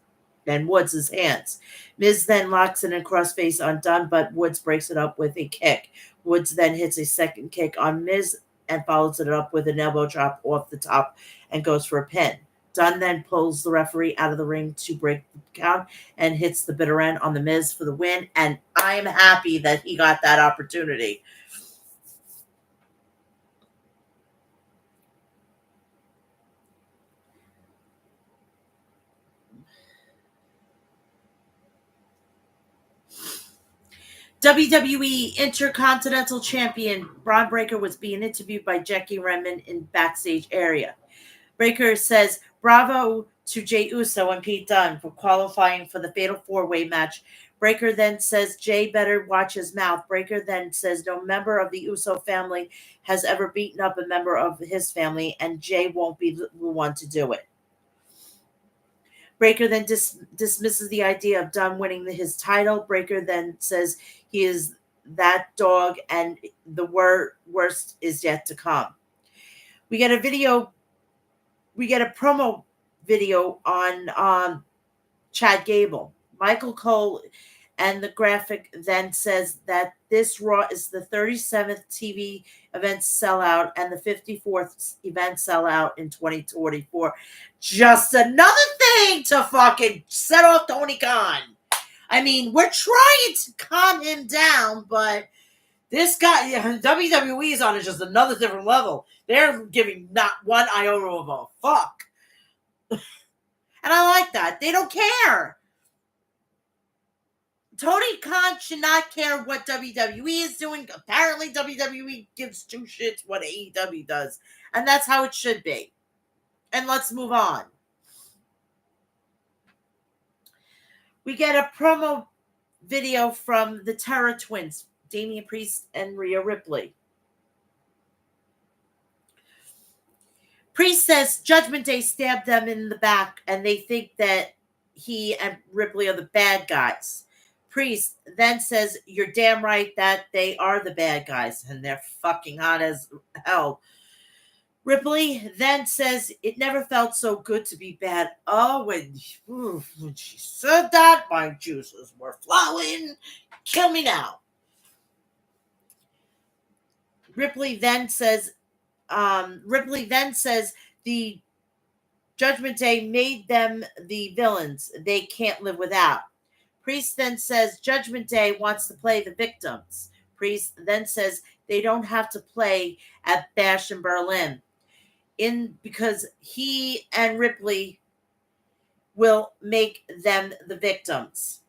S1: Then Woods' hands. Miz then locks in a crossface on Dunne, but Woods breaks it up with a kick. Woods then hits a second kick on Miz and follows it up with an elbow drop off the top and goes for a pin. Dunne then pulls the referee out of the ring to break the count and hits the bitter end on the Miz for the win. And I'm happy that he got that opportunity. WWE Intercontinental Champion Braun Breaker was being interviewed by Jackie Redmond in backstage area. Breaker says, "Bravo to Jey Uso and Pete Dunne for qualifying for the Fatal 4-Way match." Breaker then says Jey better watch his mouth. Breaker then says no member of the Uso family has ever beaten up a member of his family, and Jey won't be the one to do it. Breaker then dismisses the idea of Dunne winning his title. Breaker then says he is that dog and the worst is yet to come. We get a promo video on Chad Gable. Michael Cole and the graphic then says that this Raw is the 37th TV event sellout and the 54th event sellout in 2024. Just another thing to fucking set off Tony Khan. I mean, we're trying to calm him down, but this guy, WWE is on just another different level. They're giving not one iota of a fuck. And I like that. They don't care. Tony Khan should not care what WWE is doing. Apparently, WWE gives two shits what AEW does. And that's how it should be. And let's move on. We get a promo video from the Terror Twins, Damian Priest and Rhea Ripley. Priest says Judgment Day stabbed them in the back, and they think that he and Ripley are the bad guys. Priest then says, "You're damn right that they are the bad guys, and they're fucking hot as hell." Ripley then says, "It never felt so good to be bad." Oh, when she said that, my juices were flowing. Kill me now. Ripley then says the Judgment Day made them the villains they can't live without. Priest then says Judgment Day wants to play the victims. Priest then says they don't have to play at Bash in Berlin because he and Ripley will make them the victims.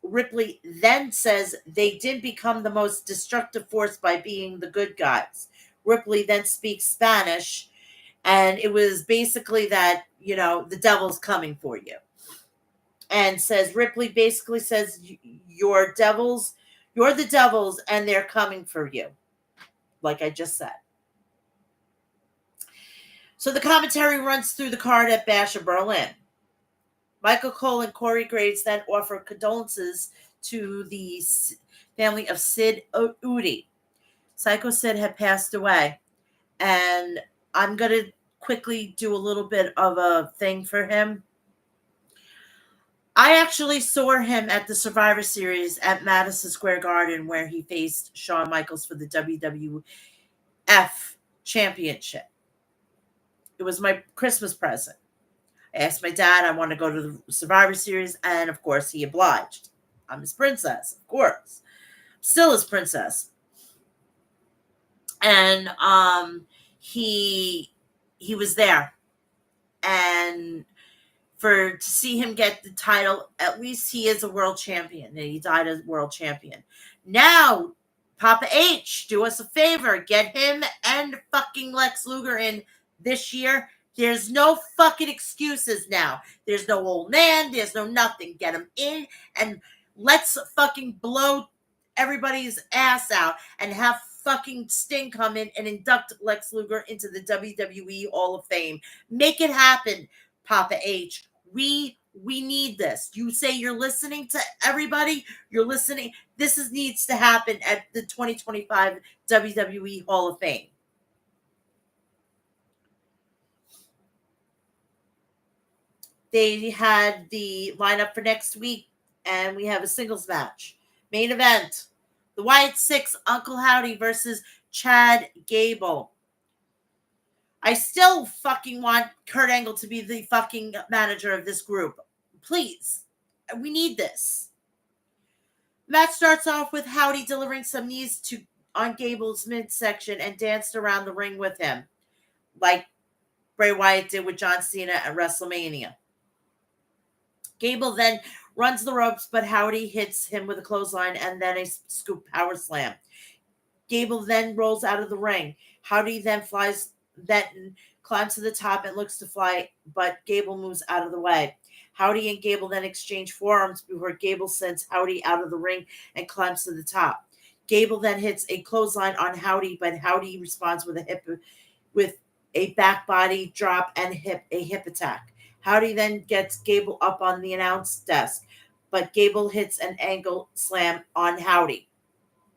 S1: Ripley then says they did become the most destructive force by being the good guys. Ripley then speaks Spanish, and it was basically that, the devil's coming for you. And says, Ripley basically says, you're the devils, and they're coming for you. Like I just said. So the commentary runs through the card at Bash in Berlin. Michael Cole and Corey Graves then offer condolences to the family of Sid Udi. Psycho Sid had passed away, and I'm going to quickly do a little bit of a thing for him. I actually saw him at the Survivor Series at Madison Square Garden where he faced Shawn Michaels for the WWF Championship. It was my Christmas present. I asked my dad, I want to go to the Survivor Series, and of course he obliged. I'm his princess, of course. still is Princess. And he was there, and for to see him get the title, at least he is a world champion, and he died as world champion. Now, Papa H, do us a favor, get him and fucking Lex Luger in this year. There's no fucking excuses now. There's no old man, there's no nothing. Get him in and let's fucking blow everybody's ass out and have fucking Sting come in and induct Lex Luger into the WWE Hall of Fame. Make it happen, Papa H. We need this. You say you're listening to everybody. You're listening. Needs to happen at the 2025 WWE Hall of Fame. They had the lineup for next week, and we have a singles match. Main event: the Wyatt Six, Uncle Howdy versus Chad Gable. I still fucking want Kurt Angle to be the fucking manager of this group. Please. We need this. Match starts off with Howdy delivering some knees on Gable's midsection and danced around the ring with him, like Bray Wyatt did with John Cena at WrestleMania. Gable then runs the ropes, but Howdy hits him with a clothesline and then a scoop power slam. Gable then rolls out of the ring. Howdy then climbs to the top and looks to fly, but Gable moves out of the way. Howdy and Gable then exchange forearms before Gable sends Howdy out of the ring and climbs to the top. Gable then hits a clothesline on Howdy, but Howdy responds with a back body drop and a hip attack. Howdy then gets Gable up on the announce desk, but Gable hits an angle slam on Howdy.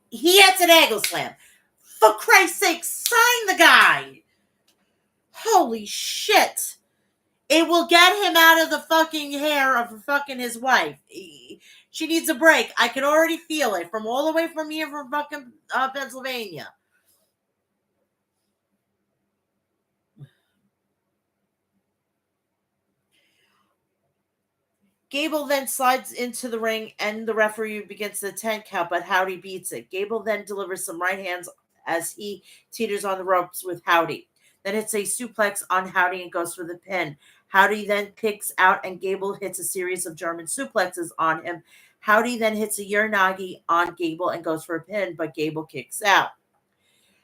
S1: He hits an angle slam. For Christ's sake, sign the guy. Holy shit. It will get him out of the fucking hair of fucking his wife. She needs a break. I can already feel it from all the way from here from fucking Pennsylvania. Gable then slides into the ring and the referee begins the 10 count, but Howdy beats it. Gable then delivers some right hands as he teeters on the ropes with Howdy. Then hits a suplex on Howdy and goes for the pin. Howdy then kicks out and Gable hits a series of German suplexes on him. Howdy then hits a Uranagi on Gable and goes for a pin, but Gable kicks out.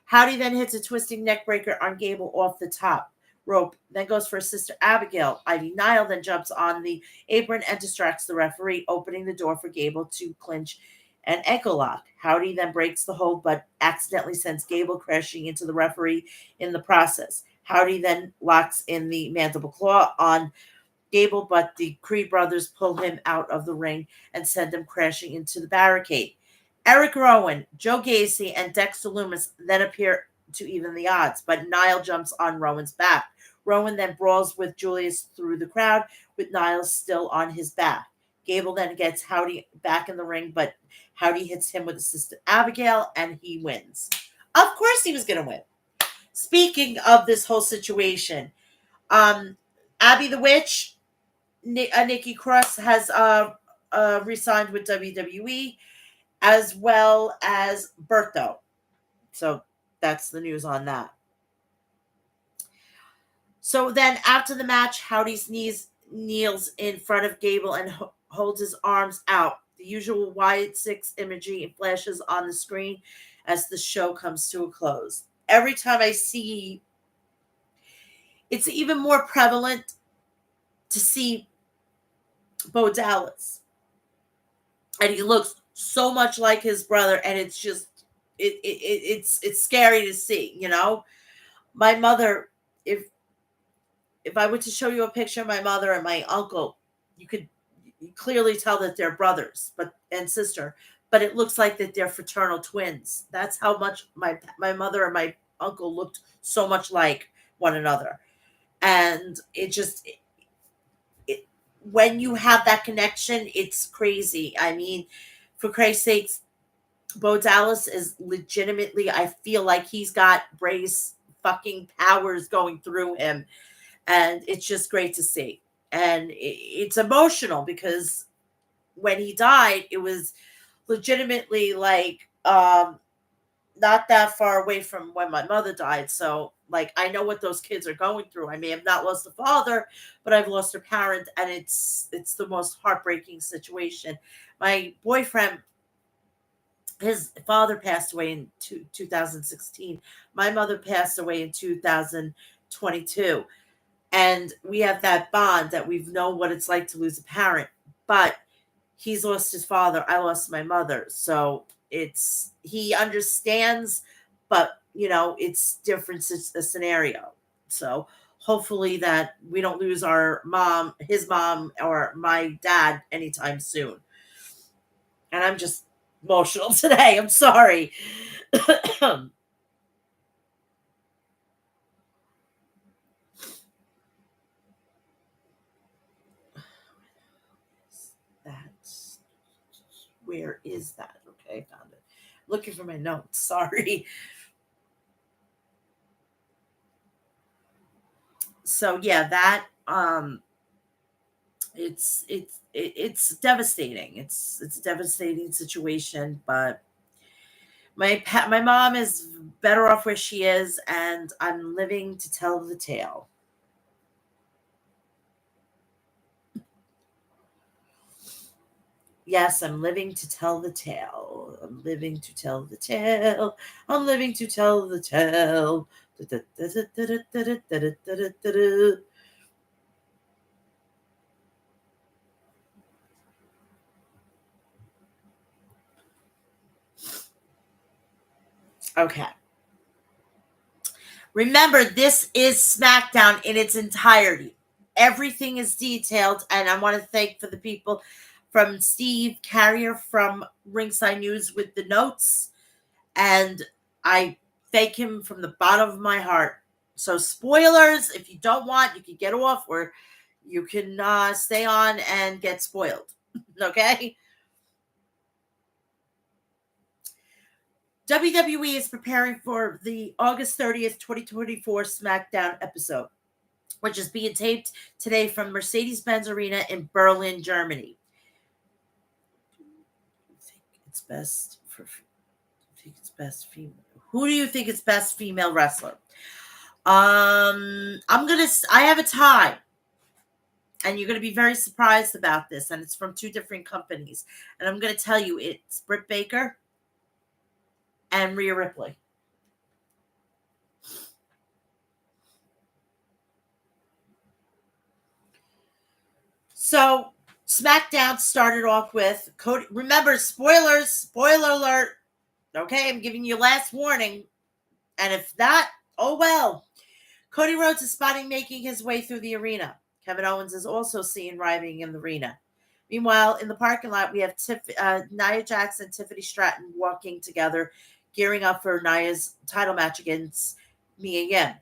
S1: Howdy then hits a twisting neckbreaker on Gable off the top rope, then goes for Sister Abigail. Ivy Nile then jumps on the apron and distracts the referee, opening the door for Gable to clinch an ankle lock. Howdy then breaks the hold, but accidentally sends Gable crashing into the referee in the process. Howdy then locks in the mandible claw on Gable, but the Creed brothers pull him out of the ring and send him crashing into the barricade. Eric Rowan, Joe Gacy, and Dexter Lumis then appear to even the odds, but Nile jumps on Rowan's back. Rowan then brawls with Julius through the crowd, with Niles still on his back. Gable then gets Howdy back in the ring, but Howdy hits him with Sister Abigail, and he wins. Of course he was going to win. Speaking of this whole situation, Abby the Witch, Nikki Cross has re-signed with WWE, as well as Berto. So that's the news on that. So then after the match, Howdy's kneels in front of Gable and holds his arms out. The usual Wyatt Six imagery flashes on the screen as the show comes to a close. Every time I see, it's even more prevalent to see Bo Dallas. And he looks so much like his brother, and it's just it's scary to see, you know. My mother, if I were to show you a picture of my mother and my uncle, you could clearly tell that they're brothers, and sister, but it looks like that they're fraternal twins. That's how much my mother and my uncle looked so much like one another. And it just when you have that connection, it's crazy. I mean, for Christ's sakes, Bo Dallas is legitimately, I feel like he's got Bray's fucking powers going through him. And it's just great to see. And it's emotional because when he died, it was legitimately like um, not that far away from when my mother died. So, like, I know what those kids are going through. I may have not lost a father, but I've lost a parent, and it's the most heartbreaking situation. My boyfriend, his father passed away in 2016. My mother passed away in 2022. And we have that bond that we've known what it's like to lose a parent. But he's lost his father. I lost my mother. So he understands, but it's different a scenario. So hopefully that we don't lose his mom, or my dad anytime soon. And I'm just emotional today. I'm sorry. That's Where is that? Okay, I found it. Looking for my notes. Sorry. So yeah, that it's devastating. It's a devastating situation, but my mom is better off where she is, and I'm living to tell the tale. Yes, I'm living to tell the tale. I'm living to tell the tale. I'm living to tell the tale. Okay. Remember, this is SmackDown in its entirety. Everything is detailed, and I want to thank for the people from Steve Carrier from Ringside News with the notes, and I thank him from the bottom of my heart. So, spoilers, if you don't want, you can get off, or you can stay on and get spoiled. Okay? WWE is preparing for the August 30th, 2024 SmackDown episode, which is being taped today from Mercedes-Benz Arena in Berlin, Germany. I think it's best for. I think it's best female. Who do you think is best female wrestler? I have a tie, and you're gonna be very surprised about this. And it's from two different companies, and I'm gonna tell you it's Britt Baker and Rhea Ripley. So SmackDown started off with Cody. Remember, spoilers, spoiler alert. Okay, I'm giving you last warning. And if not, oh well. Cody Rhodes is spotting making his way through the arena. Kevin Owens is also seen arriving in the arena. Meanwhile, in the parking lot, we have Nia Jax and Tiffany Stratton walking together, gearing up for Nia's title match against Mia Yim.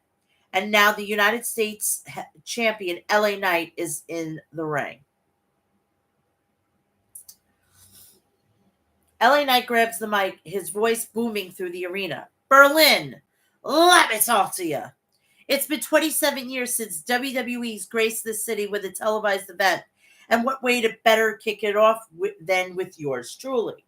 S1: And now the United States champion, LA Knight, is in the ring. LA Knight grabs the mic, his voice booming through the arena. Berlin, let me talk to you. It's been 27 years since WWE's graced the city with a televised event. And what way to better kick it off than with yours truly?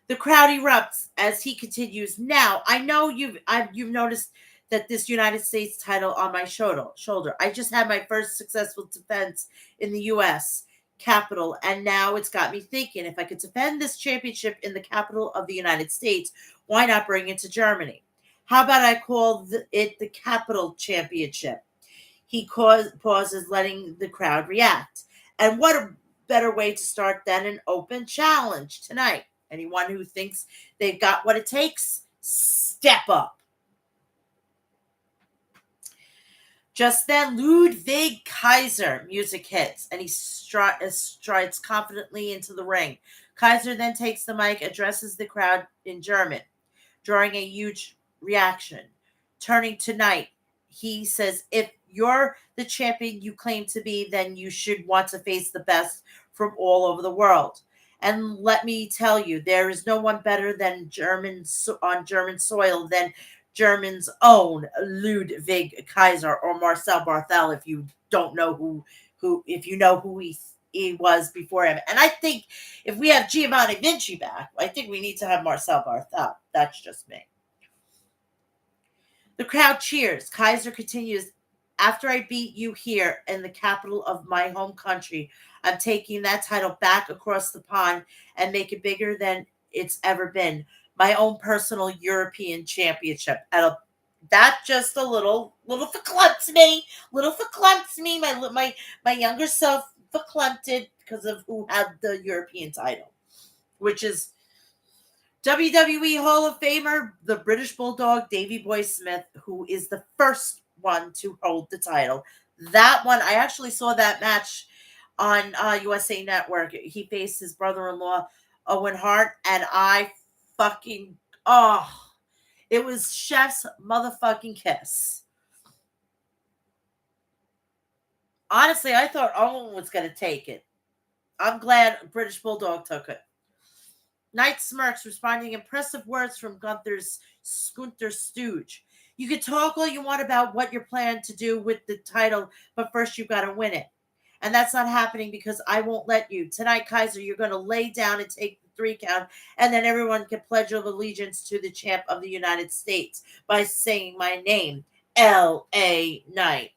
S1: The crowd erupts as he continues. Now, I know you've noticed that this United States title on my shoulder. I just had my first successful defense in the U.S. capital, and now it's got me thinking, if I could defend this championship in the capital of the United States, why not bring it to Germany? How about I call it the Capital Championship? He pauses, letting the crowd react. And what a better way to start than an open challenge tonight. Anyone who thinks they've got what it takes, step up. Just then, Ludwig Kaiser music hits, and he strides confidently into the ring. Kaiser then takes the mic, addresses the crowd in German, drawing a huge reaction. Turning to Knight, he says, if you're the champion you claim to be, then you should want to face the best from all over the world. And let me tell you, there is no one better than on German soil than German's own Ludwig Kaiser, or Marcel Barthel, if you don't know who if you know who he was before him. And I think if we have Giovanni Vinci back, I think we need to have Marcel Barthel. That's just me. The crowd cheers. Kaiser continues, after I beat you here in the capital of my home country, I'm taking that title back across the pond and make it bigger than it's ever been. My own personal European championship. That just a little verklempt me. Little verklempt me. My younger self verklempt because of who had the European title, which is WWE Hall of Famer, the British Bulldog, Davey Boy Smith, who is the first one to hold the title. That one, I actually saw that match on USA Network. He faced his brother-in-law, Owen Hart, and I fucking, oh, it was chef's motherfucking kiss. Honestly, I thought Owen was going to take it. I'm glad British Bulldog took it. Knight smirks, responding impressive words from Gunther Stooge. You can talk all you want about what you're planning to do with the title, but first you got to win it. And that's not happening because I won't let you. Tonight, Kaiser, you're going to lay down and take the 3 count, and then everyone can pledge of allegiance to the champ of the United States by saying my name, L.A. Knight.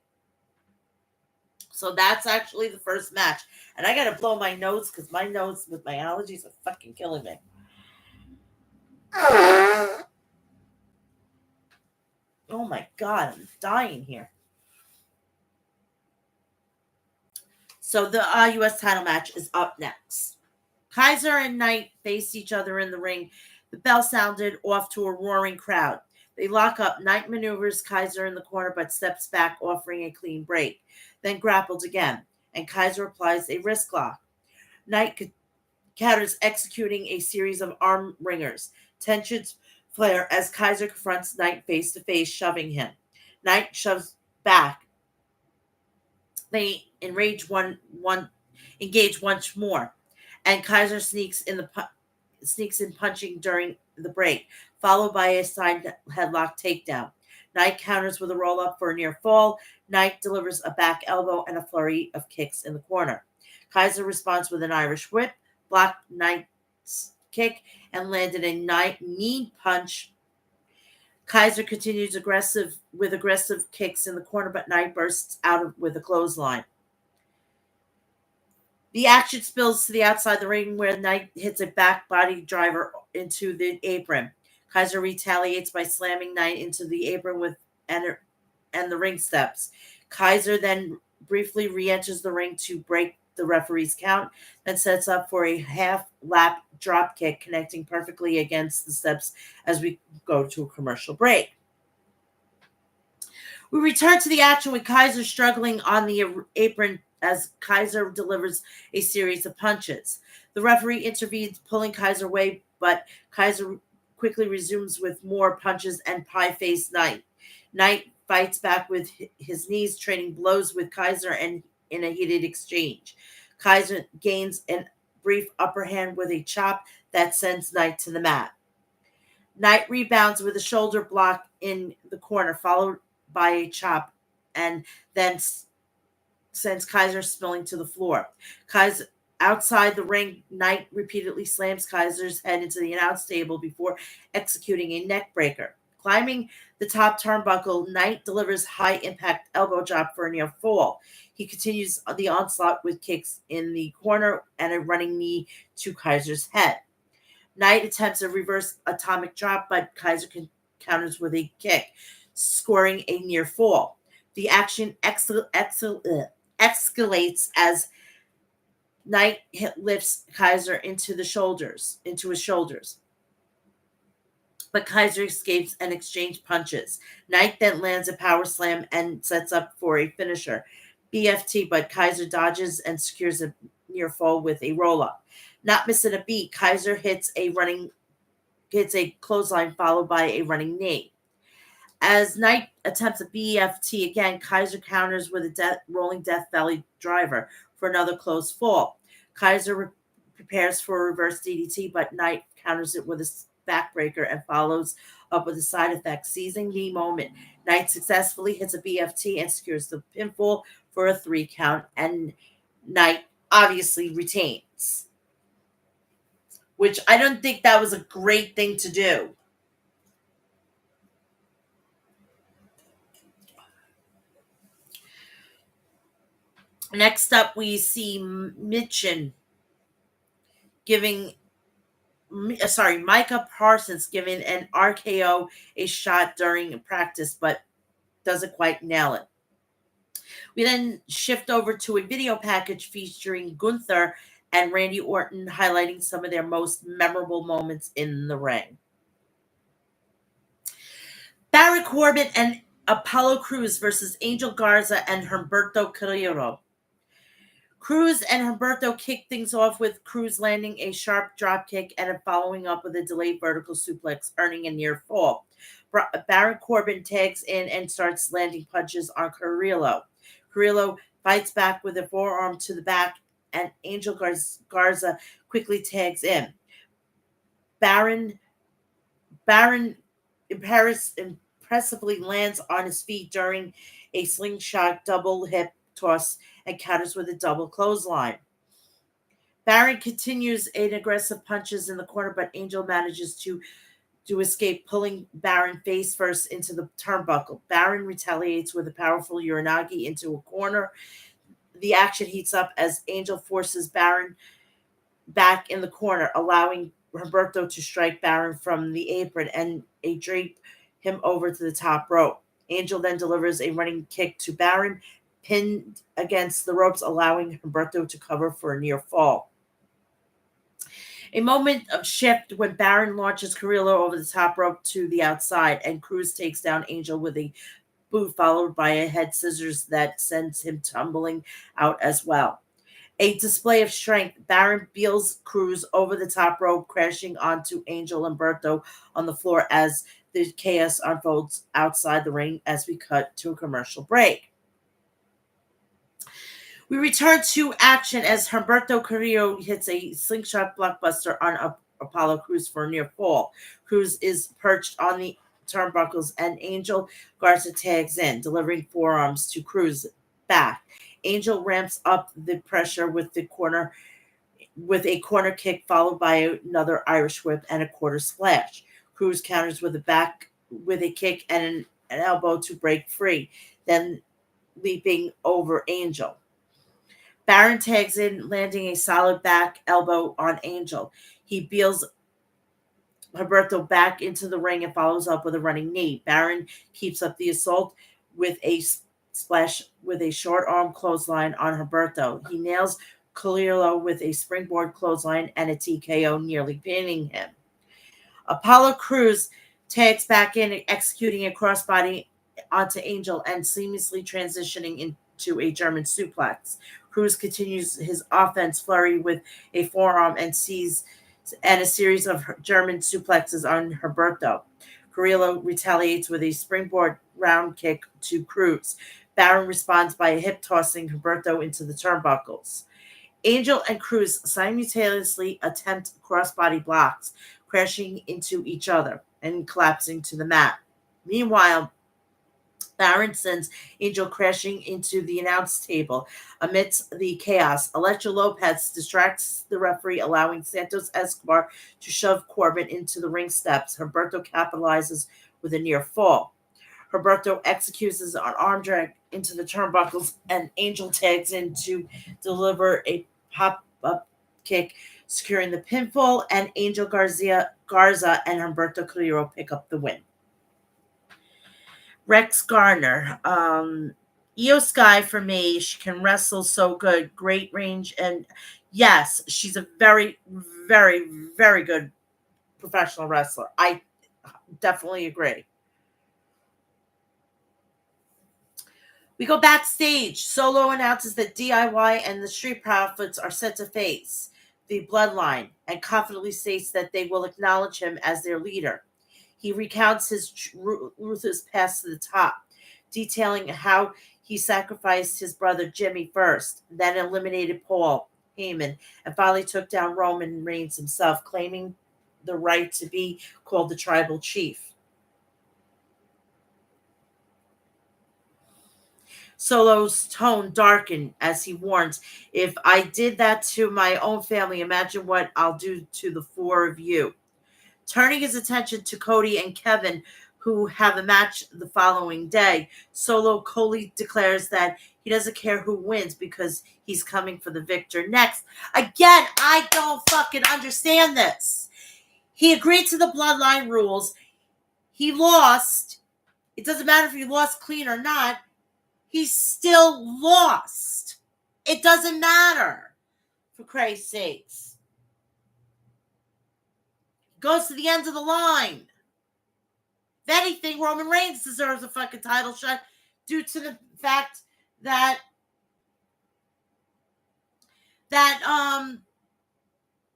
S1: So that's actually the first match. And I got to blow my nose because my nose with my allergies are fucking killing me. Oh my God, I'm dying here. So the U.S. title match is up next. Kaiser and Knight face each other in the ring. The bell sounded off to a roaring crowd. They lock up. Knight maneuvers Kaiser in the corner but steps back, offering a clean break. Then grappled again, and Kaiser applies a wrist lock. Knight counters, executing a series of arm ringers. Tensions flare as Kaiser confronts Knight face to face, shoving him. Knight shoves back. They engage once more, and Kaiser sneaks in punching during the break, followed by a side headlock takedown. Knight counters with a roll up for a near fall. Knight delivers a back elbow and a flurry of kicks in the corner. Kaiser responds with an Irish whip, blocked Knight's kick, and landed a knee punch. Kaiser continues aggressive kicks in the corner, but Knight bursts out with a clothesline. The action spills to the outside the ring where Knight hits a back body driver into the apron. Kaiser retaliates by slamming Knight into the apron and the ring steps. Kaiser then briefly re-enters the ring to break the referee's count, then sets up for a half-lap drop kick connecting perfectly against the steps as we go to a commercial break. We return to the action with Kaiser struggling on the apron as Kaiser delivers a series of punches. The referee intervenes, pulling Kaiser away, but Kaiser quickly resumes with more punches and pie-faced Knight. Knight fights back with his knees, trading blows with Kaiser and in a heated exchange. Kaiser gains a brief upper hand with a chop that sends Knight to the mat. Knight rebounds with a shoulder block in the corner, followed by a chop, and then sends Kaiser spilling to the floor. Kaiser outside the ring, Knight repeatedly slams Kaiser's head into the announce table before executing a neck breaker. Climbing the top turnbuckle, Knight delivers high-impact elbow drop for a near fall. He continues the onslaught with kicks in the corner and a running knee to Kaiser's head. Knight attempts a reverse atomic drop, but Kaiser counters with a kick, scoring a near fall. The action escalates as Knight lifts Kaiser into his shoulders. But Kaiser escapes and exchanges punches. Knight then lands a power slam and sets up for a finisher. BFT, but Kaiser dodges and secures a near fall with a roll-up. Not missing a beat, Kaiser hits a clothesline followed by a running knee. As Knight attempts a BFT again, Kaiser counters with a rolling Death Valley driver for another close fall. Kaiser prepares for a reverse DDT, but Knight counters it with a backbreaker and follows up with a side effect. Seizing the moment, Knight successfully hits a BFT and secures the pinfall for a 3 count, and Knight obviously retains, which I don't think that was a great thing to do. Next up, we see Mitchin giving, Micah Parsons giving an RKO a shot during practice, but doesn't quite nail it. We then shift over to a video package featuring Gunther and Randy Orton highlighting some of their most memorable moments in the ring. Baron Corbin and Apollo Crews versus Angel Garza and Humberto Carrillo. Cruz and Humberto kicked things off with Cruz landing a sharp drop kick and following up with a delayed vertical suplex, earning a near fall. Baron Corbin tags in and starts landing punches on Carrillo. Carrillo fights back with a forearm to the back, and Angel Garza quickly tags in. Baron impressively lands on his feet during a slingshot double hip toss and counters with a double clothesline. Baron continues in aggressive punches in the corner, but Angel manages to escape, pulling Baron face first into the turnbuckle. Baron retaliates with a powerful Uranagi into a corner. The action heats up as Angel forces Baron back in the corner, allowing Humberto to strike Baron from the apron and a drape him over to the top rope. Angel then delivers a running kick to Baron, pinned against the ropes, allowing Humberto to cover for a near fall. A moment of shift when Baron launches Carrillo over the top rope to the outside, and Cruz takes down Angel with a boot, followed by a head scissors that sends him tumbling out as well. A display of strength, Baron beels Cruz over the top rope, crashing onto Angel and Berto on the floor as the chaos unfolds outside the ring as we cut to a commercial break. We return to action as Humberto Carrillo hits a slingshot blockbuster on Apollo Crews for a near fall. Cruz is perched on the turnbuckles and Angel Garza tags in, delivering forearms to Cruz back. Angel ramps up the pressure with a corner kick followed by another Irish whip and a quarter splash. Cruz counters with a kick and an elbow to break free, then leaping over Angel. Baron tags in, landing a solid back elbow on Angel. He beels Humberto back into the ring and follows up with a running knee. Baron keeps up the assault with a splash with a short arm clothesline on Humberto. He nails Carrillo with a springboard clothesline and a TKO, nearly pinning him. Apollo Crews tags back in, executing a crossbody onto Angel and seamlessly transitioning into a German suplex. Cruz continues his offense flurry with a forearm and a series of German suplexes on Humberto. Carrillo retaliates with a springboard round kick to Cruz. Baron responds by hip tossing Humberto into the turnbuckles. Angel and Cruz simultaneously attempt crossbody blocks, crashing into each other and collapsing to the mat. Meanwhile, Baron sends Angel crashing into the announce table. Amidst the chaos, Electra Lopez distracts the referee, allowing Santos Escobar to shove Corbin into the ring steps. Humberto capitalizes with a near fall. Humberto executes an arm drag into the turnbuckles, and Angel tags in to deliver a pop-up kick, securing the pinfall, and Angel Garza and Humberto Carrillo pick up the win. Rex Garner. Io Sky for me, she can wrestle so good, great range, and yes, she's a very, very, very good professional wrestler. I definitely agree. We go backstage. Solo announces that DIY and the Street Profits are set to face the Bloodline and confidently states that they will acknowledge him as their leader. He recounts his ruthless path to the top, detailing how he sacrificed his brother Jimmy first, then eliminated Paul Heyman, and finally took down Roman Reigns himself, claiming the right to be called the tribal chief. Solo's tone darkened as he warns, "If I did that to my own family, imagine what I'll do to the four of you." Turning his attention to Cody and Kevin, who have a match the following day, Solo coldly declares that he doesn't care who wins because he's coming for the victor next. Again, I don't fucking understand this. He agreed to the bloodline rules. He lost. It doesn't matter if he lost clean or not. He still lost. It doesn't matter. For Christ's sakes. Goes to the end of the line. If anything, Roman Reigns deserves a fucking title shot due to the fact that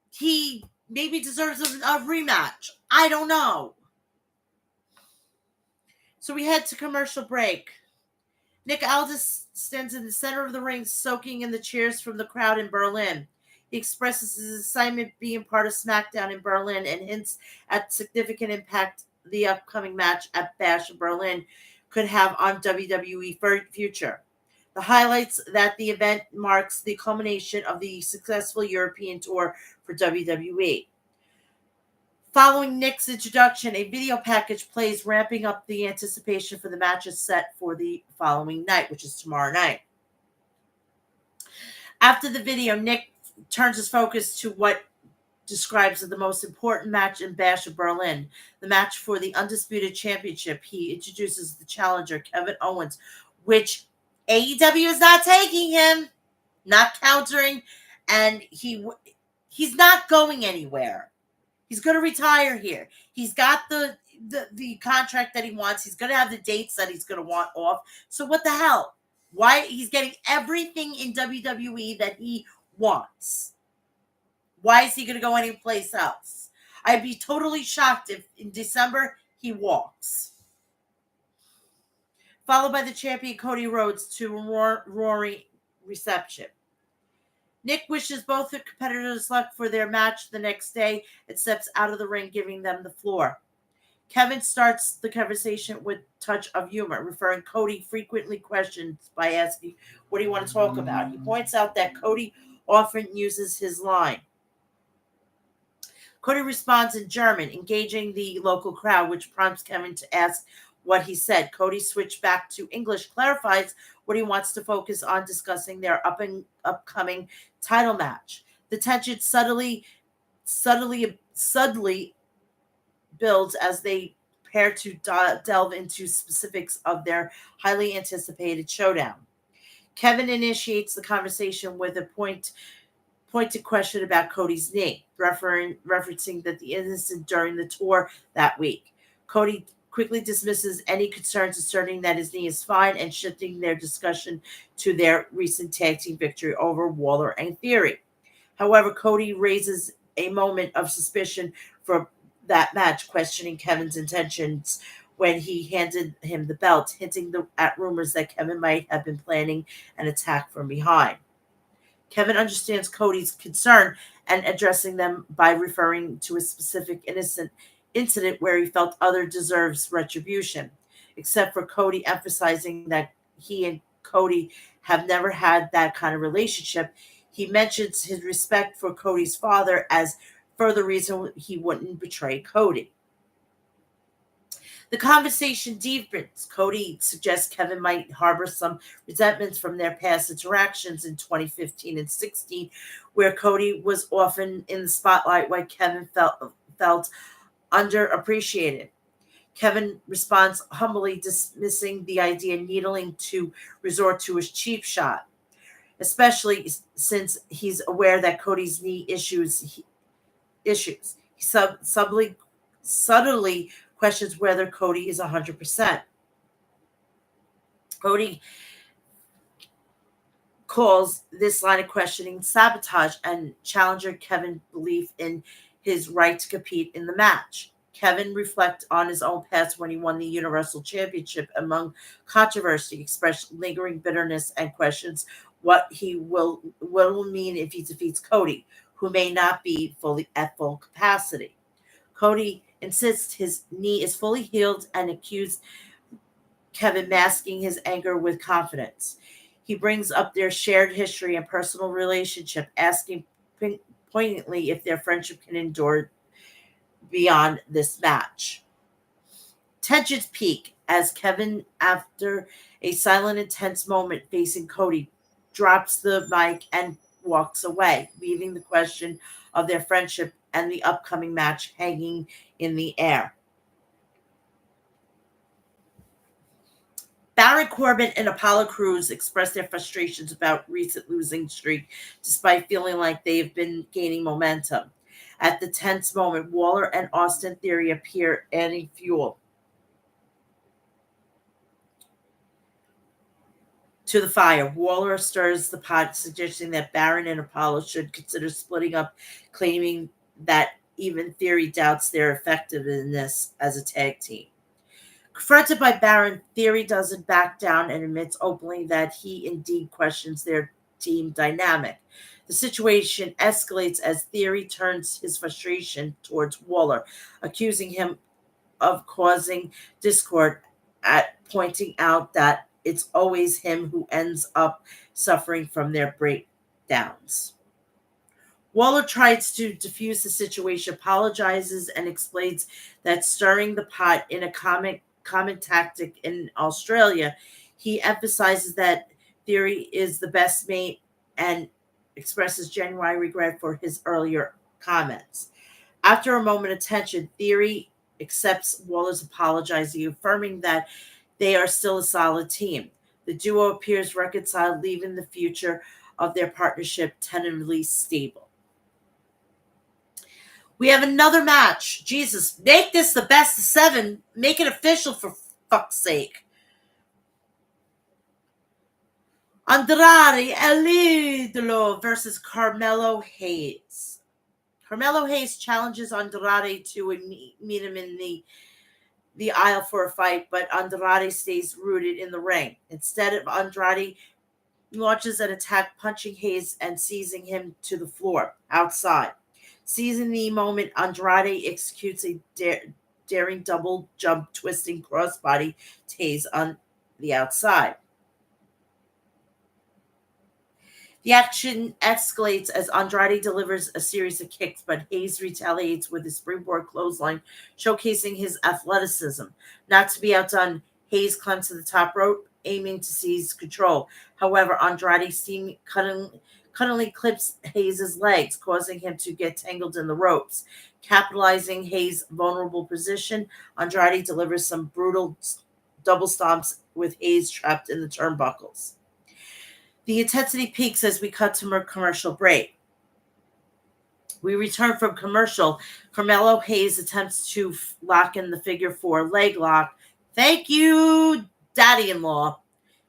S1: he maybe deserves a rematch. I don't know. So we head to commercial break. Nick Aldis stands in the center of the ring, soaking in the cheers from the crowd in Berlin. He expresses his excitement being part of SmackDown in Berlin and hints at significant impact the upcoming match at Bash in Berlin could have on WWE future. The highlights that the event marks the culmination of the successful European tour for WWE. Following Nick's introduction, a video package plays, ramping up the anticipation for the matches set for the following night, which is tomorrow night. After the video, Nick turns his focus to what describes the most important match in Bash of Berlin, the match for the Undisputed Championship. He introduces the challenger, Kevin Owens, which AEW is not taking him, not countering, and he's not going anywhere. He's going to retire here. He's got the contract that he wants. He's going to have the dates that he's going to want off. So what the hell? Why? He's getting everything in WWE that he wants. Why is he going to go anyplace else? I'd be totally shocked if in December he walks. Followed by the champion Cody Rhodes to roaring reception. Nick wishes both the competitors luck for their match the next day and steps out of the ring, giving them the floor. Kevin starts the conversation with a touch of humor, referring Cody frequently questions by asking, "What do you want to talk about?" He points out that Cody often uses his line. Cody responds in German, engaging the local crowd, which prompts Kevin to ask what he said. Cody switched back to English, clarifies what he wants to focus on, discussing their upcoming title match. The tension subtly builds as they prepare to delve into specifics of their highly anticipated showdown. Kevin initiates the conversation with a pointed question about Cody's knee, referencing that the incident during the tour that week. Cody quickly dismisses any concerns, asserting that his knee is fine and shifting their discussion to their recent tag team victory over Waller and Theory. However, Cody raises a moment of suspicion for that match, questioning Kevin's intentions when he handed him the belt, hinting at rumors that Kevin might have been planning an attack from behind. Kevin understands Cody's concern and addressing them by referring to a specific innocent incident where he felt other deserves retribution, except for Cody emphasizing that he and Cody have never had that kind of relationship. He mentions his respect for Cody's father as further reason he wouldn't betray Cody. The conversation deepens. Cody suggests Kevin might harbor some resentments from their past interactions in 2015 and 16, where Cody was often in the spotlight while Kevin felt underappreciated. Kevin responds humbly, dismissing the idea, needling to resort to his cheap shot, especially since he's aware that Cody's knee issues. He subtly questions whether Cody is 100%. Cody calls this line of questioning sabotage and challenger Kevin's belief in his right to compete in the match. Kevin reflects on his own past when he won the Universal Championship among controversy, expressed lingering bitterness and questions what will mean if he defeats Cody, who may not be fully at full capacity. Cody insists his knee is fully healed and accused Kevin masking his anger with confidence. He brings up their shared history and personal relationship, asking poignantly if their friendship can endure beyond this match. Tensions peak as Kevin, after a silent, intense moment facing Cody, drops the mic and walks away, leaving the question of their friendship and the upcoming match hanging in the air. Baron Corbin and Apollo Crews express their frustrations about recent losing streak, despite feeling like they have been gaining momentum. At the tense moment, Waller and Austin Theory appear, adding fuel to the fire. Waller stirs the pot, suggesting that Baron and Apollo should consider splitting up, claiming that even Theory doubts their effectiveness as a tag team. Confronted by Baron, Theory doesn't back down and admits openly that he indeed questions their team dynamic. The situation escalates as Theory turns his frustration towards Waller, accusing him of causing discord, at pointing out that it's always him who ends up suffering from their breakdowns. Waller tries to defuse the situation, apologizes, and explains that stirring the pot in a common tactic in Australia. He emphasizes that Theory is the best mate and expresses genuine regret for his earlier comments. After a moment of tension, Theory accepts Waller's apology, affirming that they are still a solid team. The duo appears reconciled, leaving the future of their partnership tentatively stable. We have another match. Jesus, make this the best of seven. Make it official for fuck's sake. Andrade El Idolo versus Carmelo Hayes. Carmelo Hayes challenges Andrade to meet him in the aisle for a fight, but Andrade stays rooted in the ring. Instead of Andrade launches an attack, punching Hayes and seizing him to the floor outside. Seizing the moment, Andrade executes a daring double jump, twisting crossbody to Hayes on the outside. The action escalates as Andrade delivers a series of kicks, but Hayes retaliates with a springboard clothesline, showcasing his athleticism. Not to be outdone, Hayes climbs to the top rope, aiming to seize control. However, Andrade cunningly clips Hayes' legs, causing him to get tangled in the ropes. Capitalizing Hayes' vulnerable position, Andrade delivers some brutal double stomps with Hayes trapped in the turnbuckles. The intensity peaks as we cut to a commercial break. We return from commercial. Carmelo Hayes attempts to lock in the figure four leg lock. Thank you, daddy-in-law.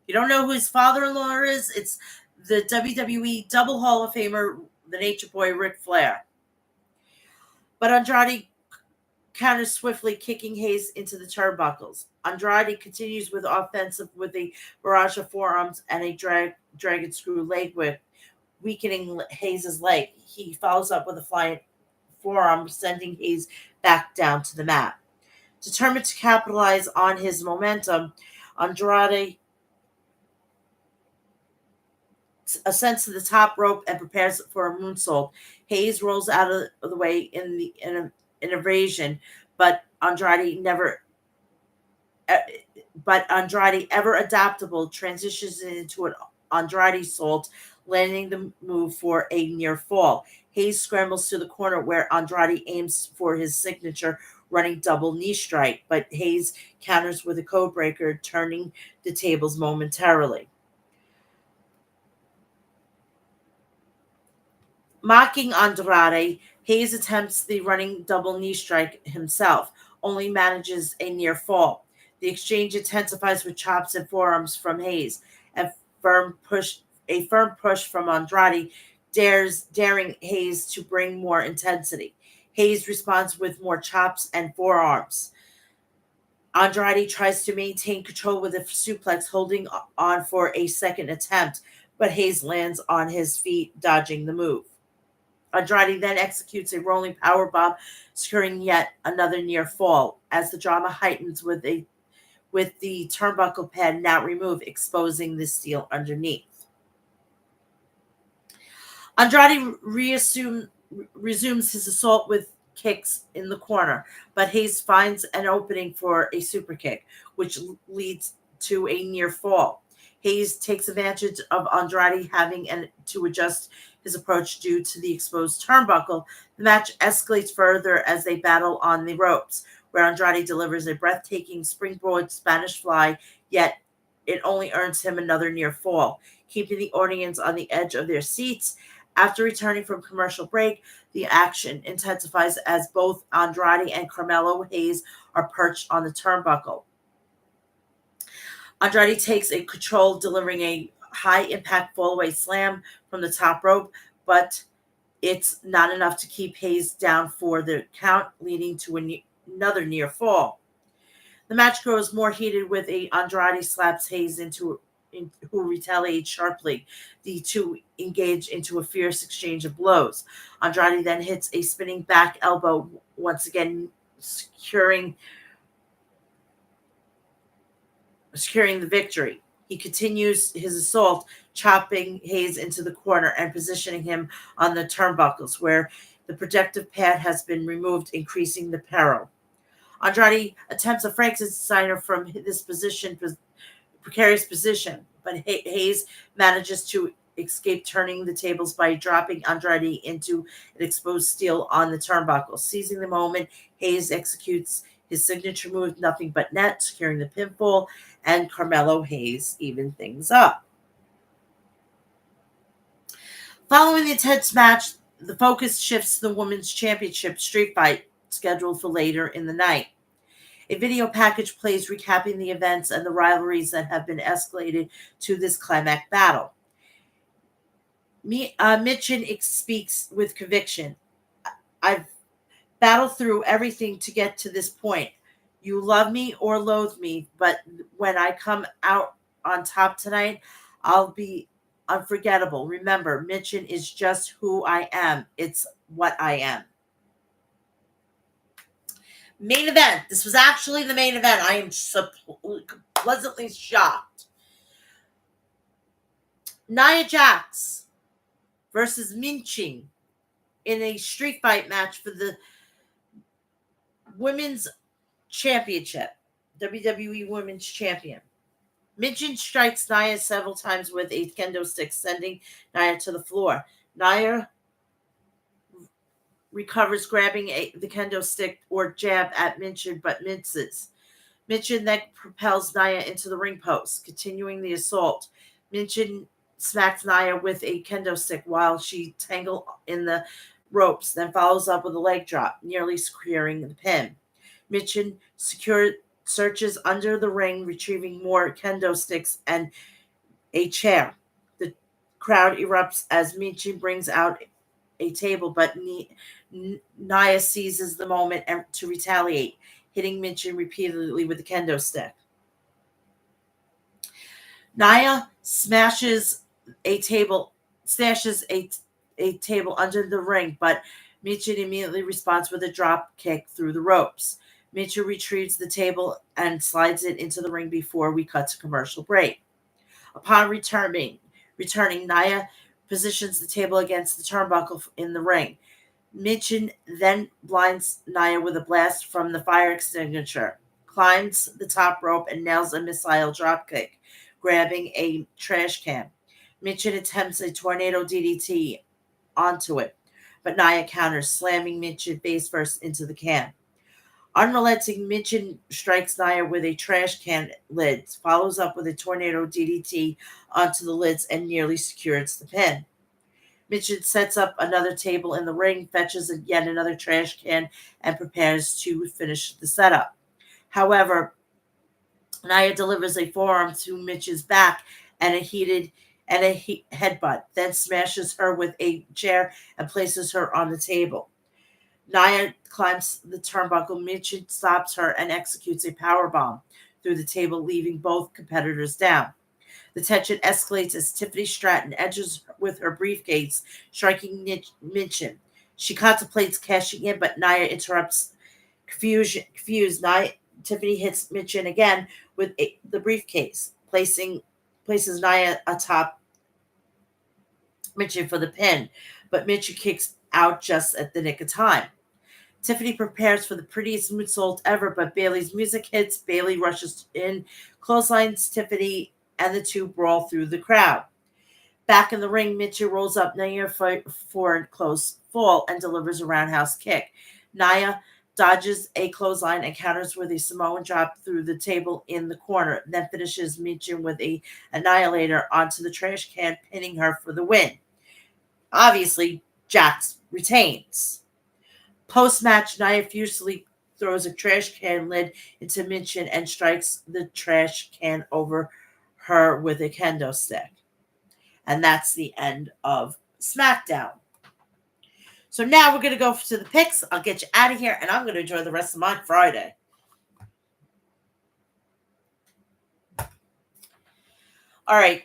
S1: You don't know who his father-in-law is? It's the WWE Double Hall of Famer, the Nature Boy, Ric Flair. But Andrade counters swiftly, kicking Hayes into the turnbuckles. Andrade continues with offensive with a barrage of forearms and a dragon screw leg whip, weakening Hayes' leg. He follows up with a flying forearm, sending Hayes back down to the mat. Determined to capitalize on his momentum, Andrade ascends to the top rope and prepares for a moonsault. Hayes rolls out of the way in an evasion, but Andrade, ever adaptable, transitions into an Andrade salt, landing the move for a near fall. Hayes scrambles to the corner where Andrade aims for his signature running double knee strike, but Hayes counters with a code breaker, turning the tables momentarily. Mocking Andrade, Hayes attempts the running double knee strike himself, only manages a near fall. The exchange intensifies with chops and forearms from Hayes. A firm push from Andrade, daring Hayes to bring more intensity. Hayes responds with more chops and forearms. Andrade tries to maintain control with a suplex, holding on for a second attempt, but Hayes lands on his feet, dodging the move. Andrade then executes a rolling powerbomb, securing yet another near fall. As the drama heightens with with the turnbuckle pad now removed, exposing the steel underneath. Andrade resumes his assault with kicks in the corner, but Hayes finds an opening for a super kick, which leads to a near fall. Hayes takes advantage of Andrade having to adjust his approach due to the exposed turnbuckle. The match escalates further as they battle on the ropes, where Andrade delivers a breathtaking springboard Spanish fly, yet it only earns him another near fall, keeping the audience on the edge of their seats. After returning from commercial break, the action intensifies as both Andrade and Carmelo Hayes are perched on the turnbuckle. Andrade takes a control, delivering a high impact fallaway slam from the top rope, but it's not enough to keep Hayes down for the count, leading to another near fall. The match grows more heated with Andrade slaps Hayes who retaliates sharply. The two engage into a fierce exchange of blows. Andrade then hits a spinning back elbow, once again securing the victory. He continues his assault, chopping Hayes into the corner and positioning him on the turnbuckles, where the protective pad has been removed, increasing the peril. Andrade attempts a Frankensteiner from this precarious position, but Hayes manages to escape turning the tables by dropping Andrade into an exposed steel on the turnbuckle. Seizing the moment, Hayes executes his signature move, Nothing But Net, securing the pinfall, and Carmelo Hayes even things up. Following the intense match, the focus shifts to the Women's Championship street fight scheduled for later in the night. A video package plays recapping the events and the rivalries that have been escalated to this climax battle. Mitchin speaks with conviction. I've battled through everything to get to this point. You love me or loathe me, but when I come out on top tonight, I'll be unforgettable. Remember, Mitchin is just who I am. It's what I am. Main event. This was actually the main event. I am so pleasantly shocked. Nia Jax versus Minchin in a street fight match for the Women's Championship, WWE Women's Champion. Minchin strikes Nia several times with a kendo stick, sending Nia to the floor. Nia recovers, grabbing the kendo stick or jab at Minchin, but misses. Minchin then propels Nia into the ring post, continuing the assault. Minchin smacks Nia with a kendo stick while she tangled in the ropes, then follows up with a leg drop, nearly securing the pin. Minchin searches under the ring, retrieving more kendo sticks and a chair. The crowd erupts as Minchin brings out a table, but Nia seizes the moment to retaliate, hitting Minchin repeatedly with the kendo stick. Nia smashes a table under the ring, but Minchin immediately responds with a drop kick through the ropes. Minchin retrieves the table and slides it into the ring before we cut to commercial break. Upon returning, Nia positions the table against the turnbuckle in the ring. Minchin then blinds Nia with a blast from the fire extinguisher, climbs the top rope, and nails a missile dropkick, grabbing a trash can. Minchin attempts a tornado DDT onto it, but Nia counters, slamming Minchin face first into the can. Unrelenting, Minchin strikes Nia with a trash can lid, follows up with a tornado DDT onto the lids, and nearly secures the pin. Minchin sets up another table in the ring, fetches yet another trash can, and prepares to finish the setup. However, Nia delivers a forearm to Minchin's back and a headbutt, then smashes her with a chair and places her on the table. Nia climbs the turnbuckle. Minchin stops her and executes a powerbomb through the table, leaving both competitors down. The tension escalates as Tiffany Stratton edges with her briefcase, striking Minchin. She contemplates cashing in, but Nia interrupts. Confused, Nia Tiffany hits Michin again with the briefcase, places Nia atop Michin for the pin, but Michin kicks out just at the nick of time. Tiffany prepares for the prettiest moonsault ever, but Bailey's music hits. Bailey rushes in, clotheslines Tiffany, and the two brawl through the crowd. Back in the ring, Mitchell rolls up Nia for a close fall and delivers a roundhouse kick. Nia dodges a clothesline and counters with a Samoan drop through the table in the corner, then finishes Mitchell with a annihilator onto the trash can, pinning her for the win. Obviously, Jax retains. Post-match, Nia fiercely throws a trash can lid into Michin and strikes the trash can over her with a kendo stick. And that's the end of SmackDown. So now we're going to go to the picks. I'll get you out of here, and I'm going to enjoy the rest of my Friday. All right.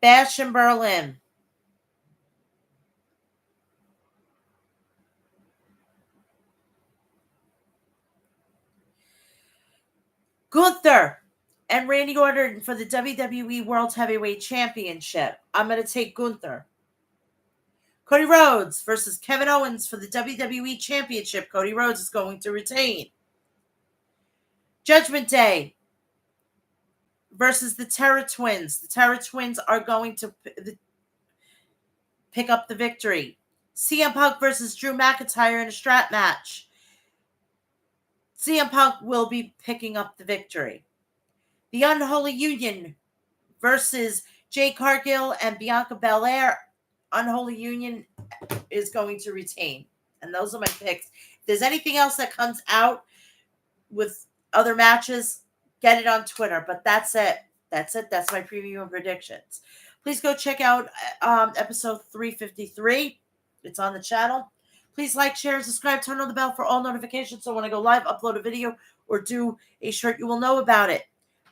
S1: Bash in Berlin. Gunther and Randy Orton for the WWE World Heavyweight Championship. I'm going to take Gunther. Cody Rhodes versus Kevin Owens for the WWE Championship. Cody Rhodes is going to retain. Judgment Day versus the Terror Twins. The Terror Twins are going to pick up the victory. CM Punk versus Drew McIntyre in a strap match. CM Punk will be picking up the victory. The Unholy Union versus Jade Cargill and Bianca Belair. Unholy Union is going to retain. And those are my picks. If there's anything else that comes out with other matches, get it on Twitter. But that's it. That's my preview and predictions. Please go check out episode 353. It's on the channel. Please like, share, and subscribe. Turn on the bell for all notifications so when I go live, upload a video, or do a shirt, you will know about it.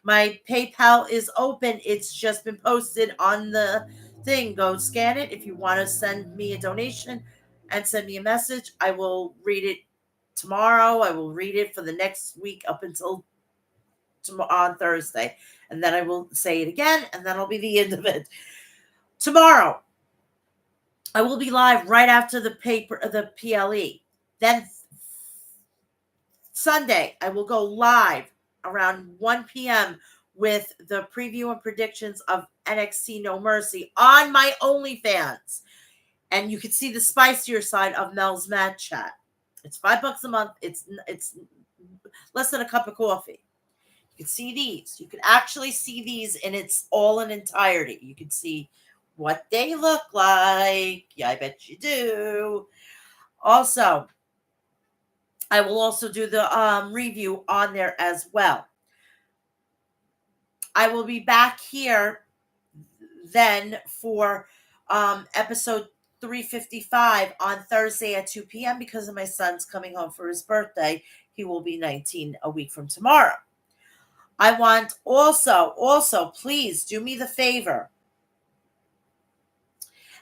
S1: My PayPal is open. It's just been posted on the thing. Go scan it. If you want to send me a donation and send me a message, I will read it tomorrow. I will read it for the next week up until on Thursday. And then I will say it again, and that'll be the end of it. Tomorrow, I will be live right after the PLE. Then Sunday, I will go live around 1 p.m. with the preview and predictions of NXT No Mercy on my OnlyFans. And you can see the spicier side of Mel's Mad Chat. It's $5 a month. It's less than a cup of coffee. You can see these. You can actually see these in entirety. You can see what they look like. Yeah, I bet you do. Also, I will also do the review on there as well. I will be back here then for episode 355 on Thursday at 2 p.m. because of my son's coming home for his birthday. He will be 19 a week from tomorrow. I want also, please do me the favor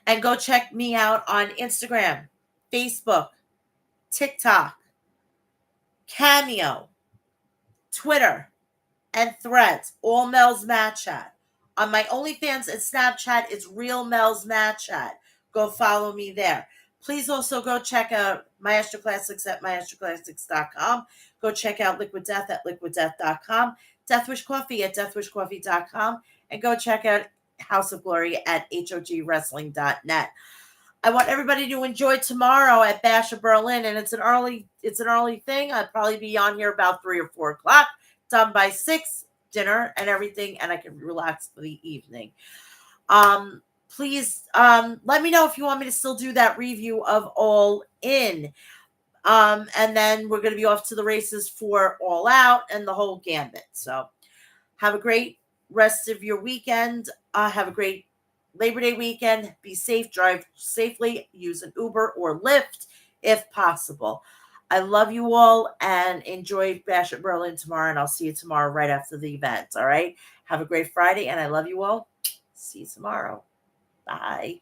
S1: and go check me out on Instagram, Facebook, TikTok, Cameo, Twitter, and Threads, all Mel's Mad Chat. On my OnlyFans and Snapchat, it's Real Mel's Mad Chat. Go follow me there. Please also go check out Maestro Classics at maestroclassics.com. Go check out Liquid Death at liquiddeath.com. Deathwish Coffee at deathwishcoffee.com. And go check out House of Glory at hogwrestling.net. I want everybody to enjoy tomorrow at Bash of Berlin, and it's an early thing. I'll probably be on here about 3 or 4 o'clock. Done by 6, dinner and everything, and I can relax for the evening. Please let me know if you want me to still do that review of All In. And then we're going to be off to the races for All Out and the whole gambit. So have a great rest of your weekend. Have a great Labor Day weekend. Be safe. Drive safely. Use an Uber or Lyft if possible. I love you all and enjoy Bash at Berlin tomorrow. And I'll see you tomorrow right after the event. All right. Have a great Friday. And I love you all. See you tomorrow. Bye.